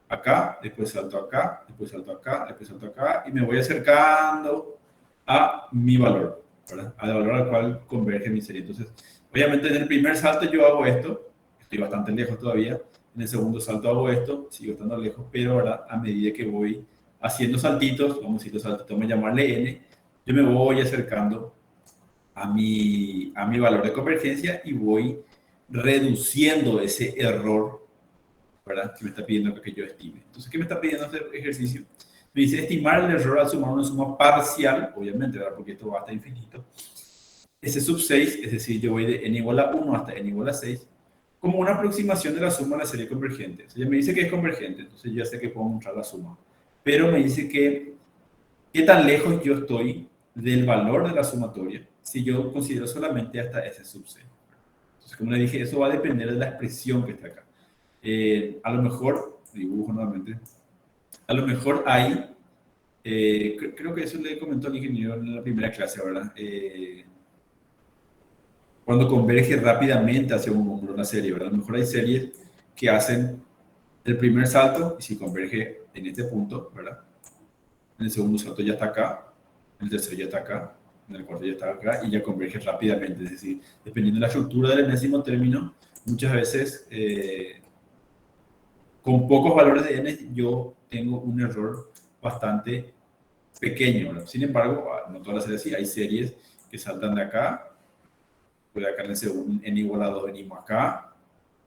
acá, después salto acá, después salto acá, después salto acá, y me voy acercando a mi valor, ¿verdad? Al valor al cual converge mi serie. Entonces, obviamente en el primer salto yo hago esto, estoy bastante lejos todavía, en el segundo salto hago esto, sigo estando lejos, pero ¿verdad? A medida que voy haciendo saltitos, vamos a decir los saltitos, vamos a llamarle n, yo me voy acercando a mi valor de convergencia y voy reduciendo ese error, ¿verdad? Que me está pidiendo que yo estime. Entonces, ¿qué me está pidiendo este ejercicio? Me dice estimar el error al sumar una suma parcial, obviamente, ¿verdad? Porque esto va hasta infinito. Ese sub 6, es decir, yo voy de n igual a 1 hasta n igual a 6, como una aproximación de la suma de la serie convergente. O sea, ya me dice que es convergente, entonces ya sé que puedo mostrar la suma. Pero me dice que qué tan lejos yo estoy del valor de la sumatoria si yo considero solamente hasta ese sub 6. Entonces, como le dije, eso va a depender de la expresión que está acá. A lo mejor, dibujo nuevamente, a lo mejor hay, creo que eso le comentó el ingeniero en la primera clase, ¿verdad? Cuando converge rápidamente hacia una serie, ¿verdad? A lo mejor hay series que hacen el primer salto y si converge en este punto, ¿verdad? En el segundo salto ya está acá, en el tercero ya está acá, en el cuarto ya está acá y ya converge rápidamente. Es decir, dependiendo de la estructura del enésimo término, muchas veces con pocos valores de n yo tengo un error bastante pequeño, ¿verdad? Sin embargo, no todas las series sí, hay series que saltan de acá, pues acá en el segundo, n igual a 2 venimos acá,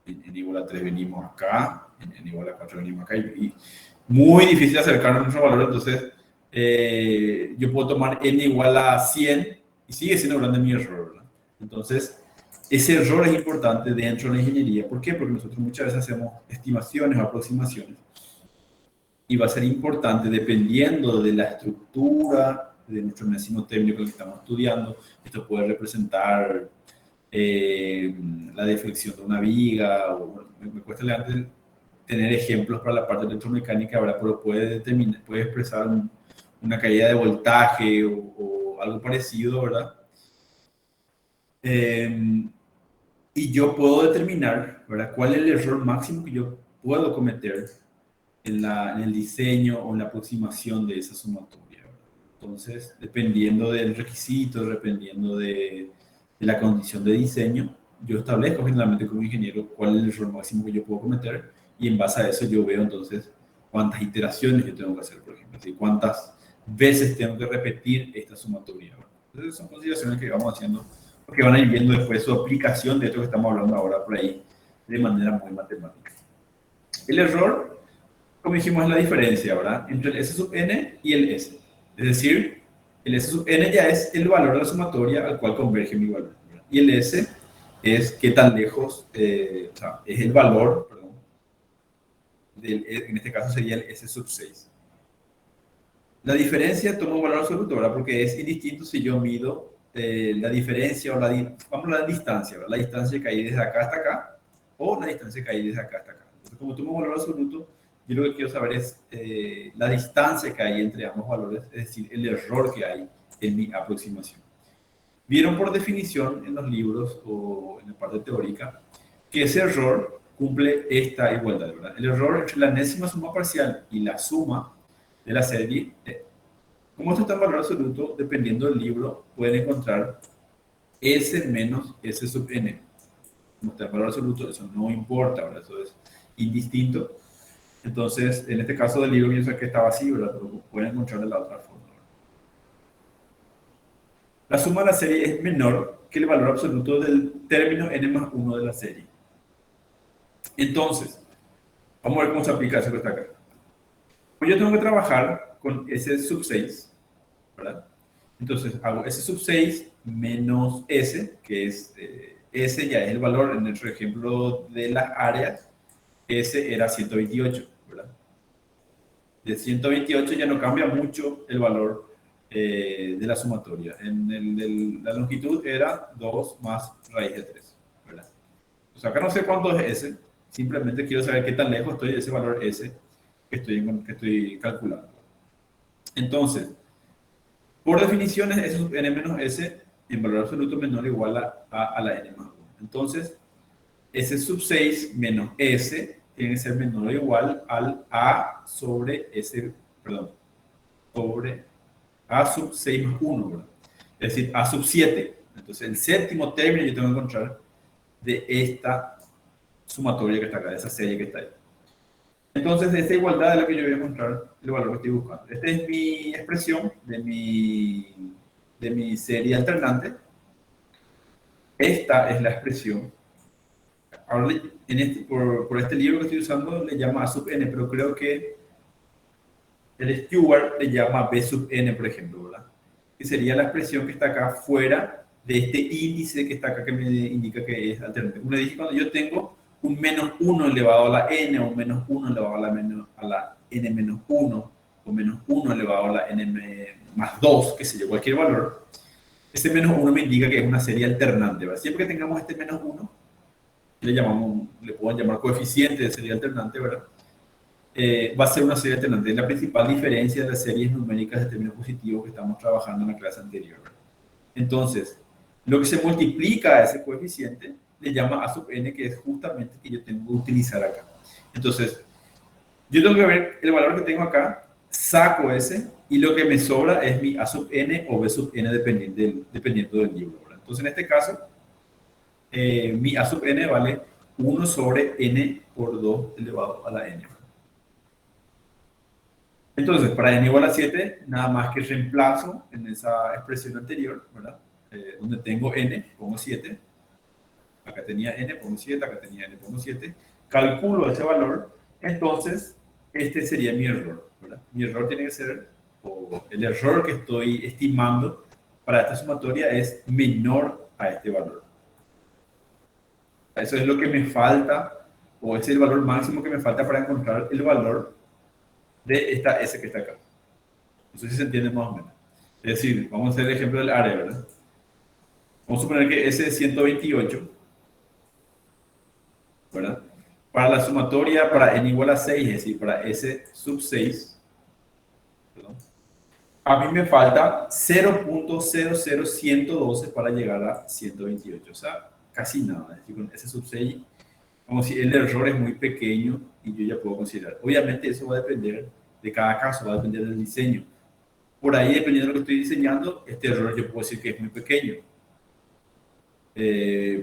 en n igual a 3 venimos acá, en n igual a 4 venimos acá, y muy difícil acercarnos a nuestro valor, entonces yo puedo tomar n igual a 100 y sigue siendo grande mi error, ¿verdad? Entonces, ese error es importante dentro de la ingeniería. ¿Por qué? Porque nosotros muchas veces hacemos estimaciones o aproximaciones y va a ser importante dependiendo de la estructura de nuestro enésimo término que estamos estudiando. Esto puede representar la deflexión de una viga, o me cuesta antes tener ejemplos para la parte de electromecánica, ¿verdad? Pero puede expresar una caída de voltaje o algo parecido, ¿verdad? Y yo puedo determinar, ¿verdad? Cuál es el error máximo que yo puedo cometer en el diseño o en la aproximación de esa sumatoria, ¿verdad? Entonces, dependiendo del requisito, dependiendo de la condición de diseño, yo establezco generalmente como ingeniero cuál es el error máximo que yo puedo cometer y en base a eso yo veo entonces cuántas iteraciones yo tengo que hacer, por ejemplo, ¿sí? Cuántas veces tengo que repetir esta sumatoria, ¿verdad? Entonces son consideraciones que vamos haciendo porque van a ir viendo después su aplicación de esto que estamos hablando ahora por ahí de manera muy matemática. El error, como dijimos, es la diferencia, ¿verdad? Entre el S sub n y el S. Es decir, el S sub n ya es el valor de la sumatoria al cual converge mi valor, ¿verdad? Y el S es qué tan lejos, o sea, es el valor, perdón, en este caso sería el S sub 6. La diferencia toma un valor absoluto, ¿verdad? Porque es indistinto si yo mido la diferencia o vamos a la distancia, ¿verdad? La distancia que hay desde acá hasta acá o la distancia que hay desde acá hasta acá. Entonces, como tomo un valor absoluto, yo lo que quiero saber es la distancia que hay entre ambos valores, es decir, el error que hay en mi aproximación. Vieron por definición en los libros o en la parte teórica que ese error cumple esta igualdad, ¿verdad? El error entre la enésima suma parcial y la suma de la serie, como esto está en valor absoluto, dependiendo del libro, pueden encontrar S menos S sub n. Como está en valor absoluto, eso no importa, ¿verdad? Eso es indistinto. Entonces, en este caso del libro, pienso que estaba así, ¿verdad? Pero pueden encontrar de la otra forma. La suma de la serie es menor que el valor absoluto del término n más 1 de la serie. Entonces, vamos a ver cómo se aplica eso que está acá. Pues yo tengo que trabajar con S sub 6, ¿verdad? Entonces hago S sub 6 menos S, que es S ya es el valor en nuestro ejemplo de las áreas. S era 128, ¿verdad? De 128 ya no cambia mucho el valor de la sumatoria. La longitud era 2 más raíz de 3, ¿verdad? O sea, acá no sé cuánto es S, simplemente quiero saber qué tan lejos estoy de ese valor S que estoy calculando. Entonces, por definición es S sub n menos S en valor absoluto menor o igual a la n más 1. Entonces, S sub 6 menos S tiene que ser menor o igual al A sobre S, perdón, sobre A sub 6 más 1, ¿verdad? Es decir, A sub 7. Entonces, el séptimo término yo tengo que encontrar de esta sumatoria que está acá, de esa serie que está ahí. Entonces, de esta igualdad es la que yo voy a encontrar el valor que estoy buscando. Esta es mi expresión de mi serie alternante. esta es la expresión. Ahora, por este libro que estoy usando, le llama A sub n, pero creo que el Stewart le llama B sub n, por ejemplo, ¿verdad? Que sería la expresión que está acá fuera de este índice que está acá, que me indica que es alternativo. Como le dije, cuando yo tengo un menos 1 elevado a la n, o un menos 1 elevado a la n menos 1, o menos 1 elevado a la n más 2, qué sé yo, cualquier valor, ese menos 1 me indica que es una serie alternante, ¿verdad? Siempre que tengamos este menos 1, le puedo llamar coeficiente de serie alternante, ¿verdad? Va a ser una serie alternante. Es la principal diferencia de las series numéricas de términos positivos que estamos trabajando en la clase anterior. Entonces, lo que se multiplica a ese coeficiente le llama A sub n, que es justamente que yo tengo que utilizar acá. Entonces, yo tengo que ver el valor que tengo acá, saco ese, y lo que me sobra es mi A sub n o B sub n dependiendo del libro, ¿verdad? Entonces, en este caso, mi A sub n vale 1 sobre n por 2 elevado a la n. Entonces, para n igual a 7, nada más que reemplazo en esa expresión anterior, ¿verdad? Donde tengo n, pongo 7. Acá tenía n, pongo 7. Acá tenía n, pongo 7. Calculo ese valor. Entonces, este sería mi error, ¿verdad? Mi error tiene que ser, o el error que estoy estimando para esta sumatoria es menor a este valor. Eso es lo que me falta, o ese es el valor máximo que me falta para encontrar el valor de esta S que está acá. No sé si se entiende más o menos. Es decir, vamos a hacer el ejemplo del área, ¿verdad? Vamos a suponer que S es 128, ¿verdad? Para la sumatoria, para n igual a 6, es decir, para S sub 6, ¿verdad? A mí me falta 0.00112 para llegar a 128, o sea, casi nada. Es decir, con S sub 6, como si el error es muy pequeño y yo ya puedo considerar. Obviamente eso va a depender de cada caso, va a depender del diseño. Por ahí, dependiendo de lo que estoy diseñando, este error yo puedo decir que es muy pequeño.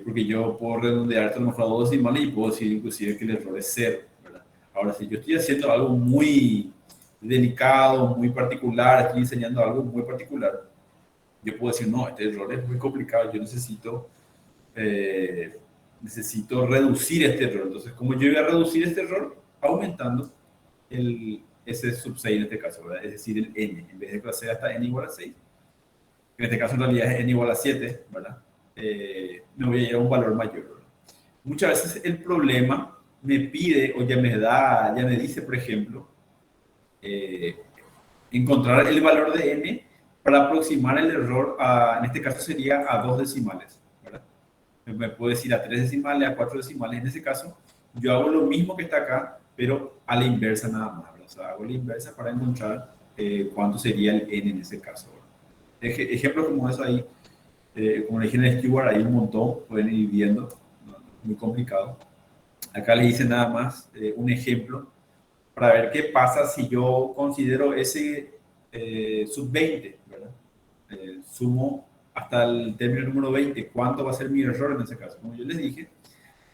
Porque yo puedo redondear esto a lo mejor a 2 decimales y puedo decir inclusive que el error es 0, ¿verdad? Ahora, si yo estoy haciendo algo muy delicado, muy particular, estoy diseñando algo muy particular, yo puedo decir, no, este error es muy complicado, yo necesito reducir este error. Entonces, ¿cómo yo voy a reducir este error? Aumentando el S sub 6 en este caso, ¿verdad? Es decir, el n. En vez de que sea hasta n igual a 6, en este caso en realidad es n igual a 7, ¿verdad? Me voy a llevar a un valor mayor, ¿verdad? Muchas veces el problema me pide, o ya me dice, por ejemplo, encontrar el valor de n para aproximar el error en este caso sería a 2 decimales, ¿verdad? Me puede decir a 3 decimales, a 4 decimales. En ese caso, yo hago lo mismo que está acá, pero a la inversa nada más, ¿verdad? O sea, hago la inversa para encontrar cuánto sería el n en ese caso, ¿verdad? Ejemplos como eso ahí, como le dije en el Stewart, hay un montón, pueden ir viendo, no, muy complicado. Acá les hice nada más un ejemplo para ver qué pasa si yo considero ese sub 20, ¿verdad? Sumo hasta el término número 20, ¿cuánto va a ser mi error en ese caso? Como yo les dije,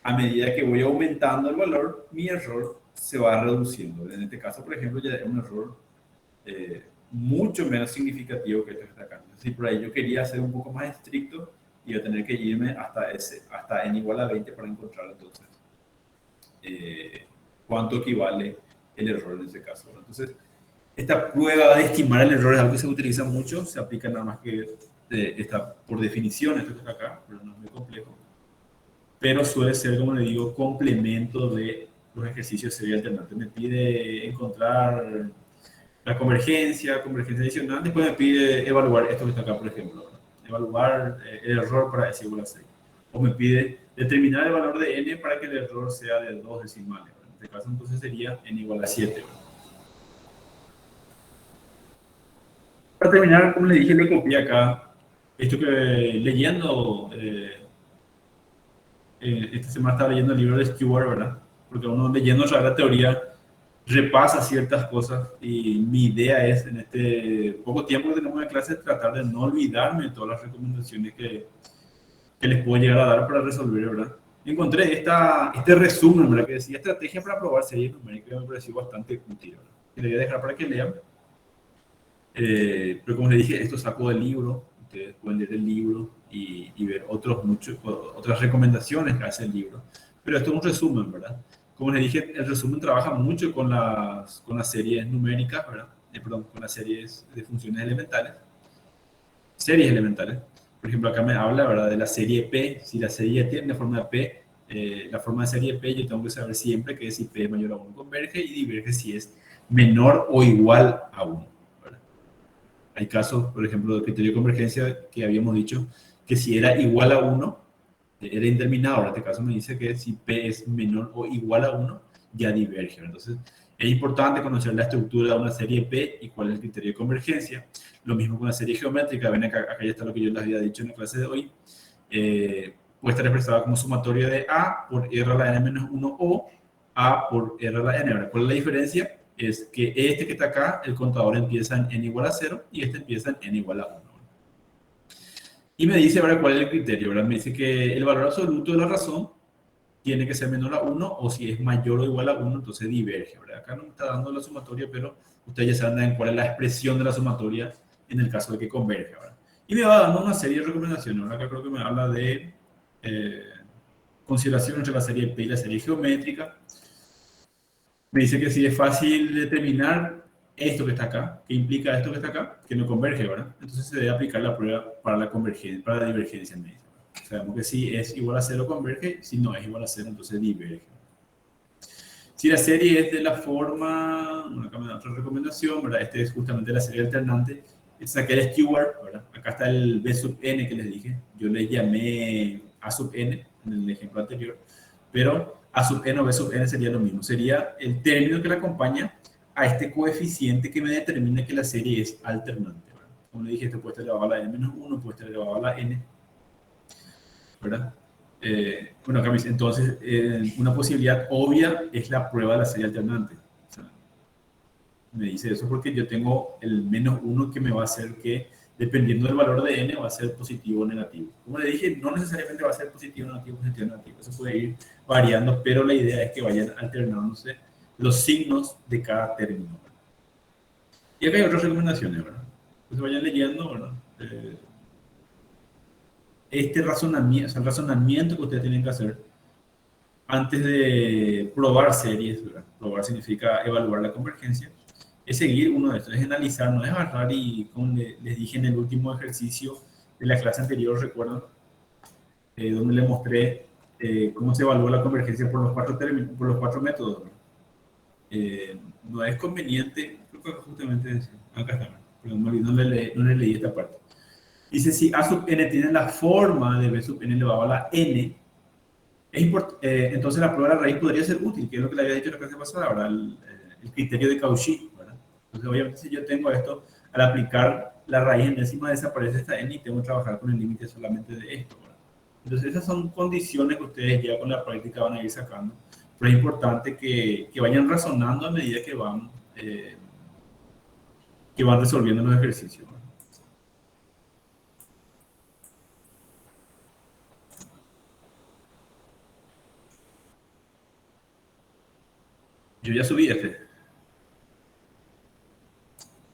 a medida que voy aumentando el valor, mi error se va reduciendo. En este caso, por ejemplo, ya es un error mucho menos significativo que este que está acá. Si por ahí yo quería ser un poco más estricto, iba a tener que irme hasta n igual a 20 para encontrar entonces cuánto equivale el error en ese caso. Entonces, esta prueba de estimar el error es algo que se utiliza mucho, se aplica nada más que está por definición, esto que está acá, pero no es muy complejo. Pero suele ser, como le digo, complemento de los ejercicios de serie alternante. Me pide encontrar la convergencia adicional, después me pide evaluar esto que está acá, por ejemplo, ¿no? Evaluar el error para S igual a 6. O me pide determinar el valor de n para que el error sea de 2 decimales. En este caso, entonces sería n igual a 7. Para terminar, como le dije, le copié acá esto que leyendo, esta semana estaba leyendo el libro de Stewart, ¿verdad? Porque uno leyendo la teoría repasa ciertas cosas y mi idea es en este poco tiempo que tenemos de clase tratar de no olvidarme de todas las recomendaciones que les puedo llegar a dar para resolver, ¿verdad? Encontré este resumen, ¿verdad? Que decía estrategia para probar series numéricas, que me pareció bastante útil, ¿verdad? Que le voy a dejar para que lean. Pero como les dije, esto saco del libro, ustedes pueden leer el libro y ver otras recomendaciones que hace el libro. Pero esto es un resumen, ¿verdad? Como les dije, el resumen trabaja mucho con las series numéricas, ¿verdad? Perdón, con las series de funciones elementales. Series elementales. Por ejemplo, acá me habla, ¿verdad?, de la serie P. Si la serie tiene la forma de P, la forma de serie P, yo tengo que saber siempre que si P es mayor a 1 converge y diverge si es menor o igual a 1. ¿Verdad? Hay casos, por ejemplo, del criterio de convergencia que habíamos dicho que si era igual a 1, era indeterminado. En este caso me dice que si P es menor o igual a 1, ya diverge. Entonces, es importante conocer la estructura de una serie P y cuál es el criterio de convergencia. Lo mismo con la serie geométrica. Ven acá ya está lo que yo les había dicho en la clase de hoy. Puede estar expresada como sumatoria de A por R a la n menos 1 o A por R a la n. ¿Verdad? ¿Cuál es la diferencia? Es que este que está acá, el contador empieza en n igual a 0 y este empieza en n igual a 1. Y me dice ahora cuál es el criterio, ¿verdad? Me dice que el valor absoluto de la razón tiene que ser menor a 1 o si es mayor o igual a 1, entonces diverge, ¿verdad? Acá no me está dando la sumatoria, pero ustedes ya saben cuál es la expresión de la sumatoria en el caso de que converge, ¿verdad? Y me va dando una serie de recomendaciones, ¿verdad? Acá creo que me habla de consideración entre la serie P y la serie geométrica. Me dice que si es fácil determinar esto que está acá, que implica esto que está acá, que no converge, ¿verdad? Entonces se debe aplicar la prueba para la convergencia, para la divergencia, me dice. Sabemos que si es igual a 0 converge, si no es igual a 0, entonces diverge. Si la serie es de la forma, acá me da otra recomendación, ¿verdad? Este es justamente la serie alternante. Es aquel keyword, ¿verdad? Acá está el B sub n que les dije. Yo le llamé A sub n en el ejemplo anterior, pero A sub n o B sub n sería lo mismo. Sería el término que le acompaña a este coeficiente que me determina que la serie es alternante, ¿verdad? Como le dije, esto puede estar elevado a la n-1, puede estar elevado a la n, ¿verdad? Bueno, acá me dice, entonces, una posibilidad obvia es la prueba de la serie alternante. O sea, me dice eso porque yo tengo el -1 que me va a hacer que, dependiendo del valor de n, va a ser positivo o negativo. Como le dije, no necesariamente va a ser positivo, negativo, positivo, negativo. Eso puede ir variando, pero la idea es que vayan alternándose los signos de cada término. Y acá hay otras recomendaciones, ¿verdad? Pues vayan leyendo, ¿verdad? Este razonamiento, o sea, el razonamiento que ustedes tienen que hacer antes de probar series, ¿verdad? Probar significa evaluar la convergencia, es seguir uno de estos, es analizar, no es agarrar y, como les dije en el último ejercicio de la clase anterior, recuerdan, donde les mostré cómo se evalúa la convergencia por los cuatro métodos. No es conveniente, creo que justamente acá está, pero no le leí esta parte. Dice, si A sub n tiene la forma de B sub n elevado a la n, entonces la prueba de la raíz podría ser útil, que es lo que le había dicho en la clase pasada, ¿verdad? El criterio de Cauchy, ¿verdad? Entonces, obviamente, si yo tengo esto, al aplicar la raíz en décima desaparece esta n y tengo que trabajar con el límite solamente de esto, ¿verdad? Entonces, esas son condiciones que ustedes ya con la práctica van a ir sacando, pero es importante que vayan razonando a medida que van resolviendo los ejercicios, ¿verdad? Yo ya subí este.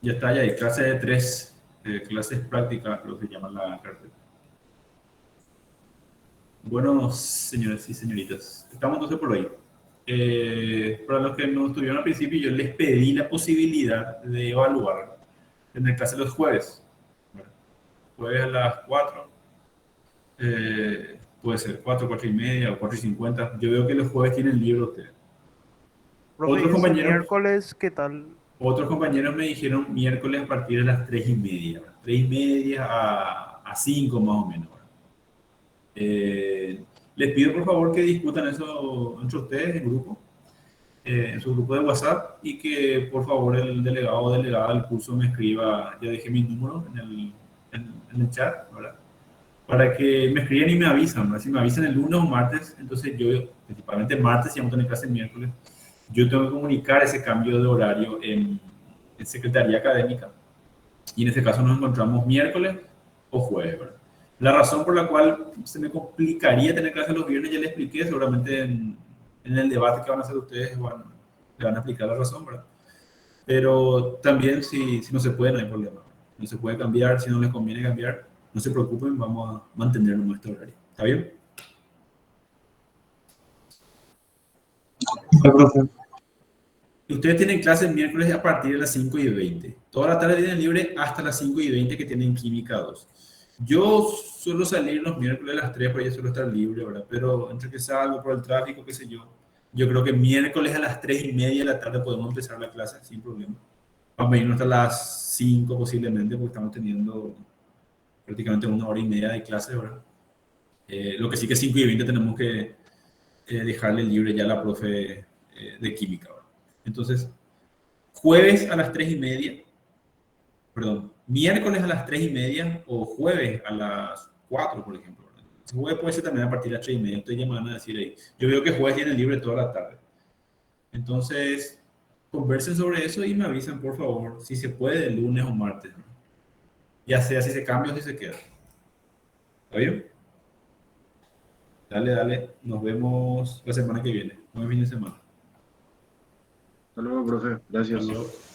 Ya está, ya hay clase de 3, clases prácticas, lo que llaman la carpeta. Bueno, señores y señoritas, estamos entonces por ahí. Para los que no estuvieron al principio, yo les pedí la posibilidad de evaluar en el clase los jueves. Bueno, jueves a las 4, puede ser 4, 4 y media o 4 y 50. Yo veo que los jueves tienen libro ustedes. Profe, ¿y ese miércoles qué tal? Otros compañeros me dijeron miércoles a partir de las 3 y media. 3 y media a 5 más o menos. Les pido por favor que discutan eso entre ustedes en grupo, en su grupo de WhatsApp, y que por favor el delegado o delegada del curso me escriba, ya dejé mi número en el chat, ¿verdad? Para que me escriban y me avisan, ¿verdad? Si me avisan el lunes o martes, entonces yo, principalmente martes, si vamos a tener clase el miércoles, yo tengo que comunicar ese cambio de horario en Secretaría Académica, y en este caso nos encontramos miércoles o jueves, ¿verdad? La razón por la cual se me complicaría tener clases los viernes ya le expliqué, seguramente en el debate que van a hacer ustedes le van a explicar la razón, ¿verdad? Pero también si no se puede, no hay problema. No se puede cambiar, si no les conviene cambiar, no se preocupen, vamos a mantener nuestro horario. ¿Está bien? Sí, profe. Ustedes tienen clases miércoles a partir de las 5:20. Toda la tarde tienen libre hasta las 5:20 que tienen química 2. Yo suelo salir los miércoles a las 3, por ahí suelo estar libre, ¿verdad? Pero entre que salgo por el tráfico, qué sé yo creo que miércoles a las 3:30 de la tarde podemos empezar la clase sin problema. Vamos a irnos hasta las 5 posiblemente, porque estamos teniendo prácticamente 1 hora y media de clase, ¿verdad? Lo que sí que 5:20 tenemos que dejarle libre ya a la profe de química, ¿verdad? Entonces, jueves a las 3:30, perdón, miércoles a las 3:30 o jueves a las 4, por ejemplo. Jueves puede ser también a partir de las 3:30. Ustedes ya me van a decir ahí. Yo veo que jueves tiene libre toda la tarde. Entonces, conversen sobre eso y me avisan, por favor, si se puede el lunes o martes, ¿no? Ya sea si se cambia o si se queda. ¿Está bien? Dale, dale. Nos vemos la semana que viene. Buen fin de semana. Hasta luego, profe. Hasta Gracias. luego.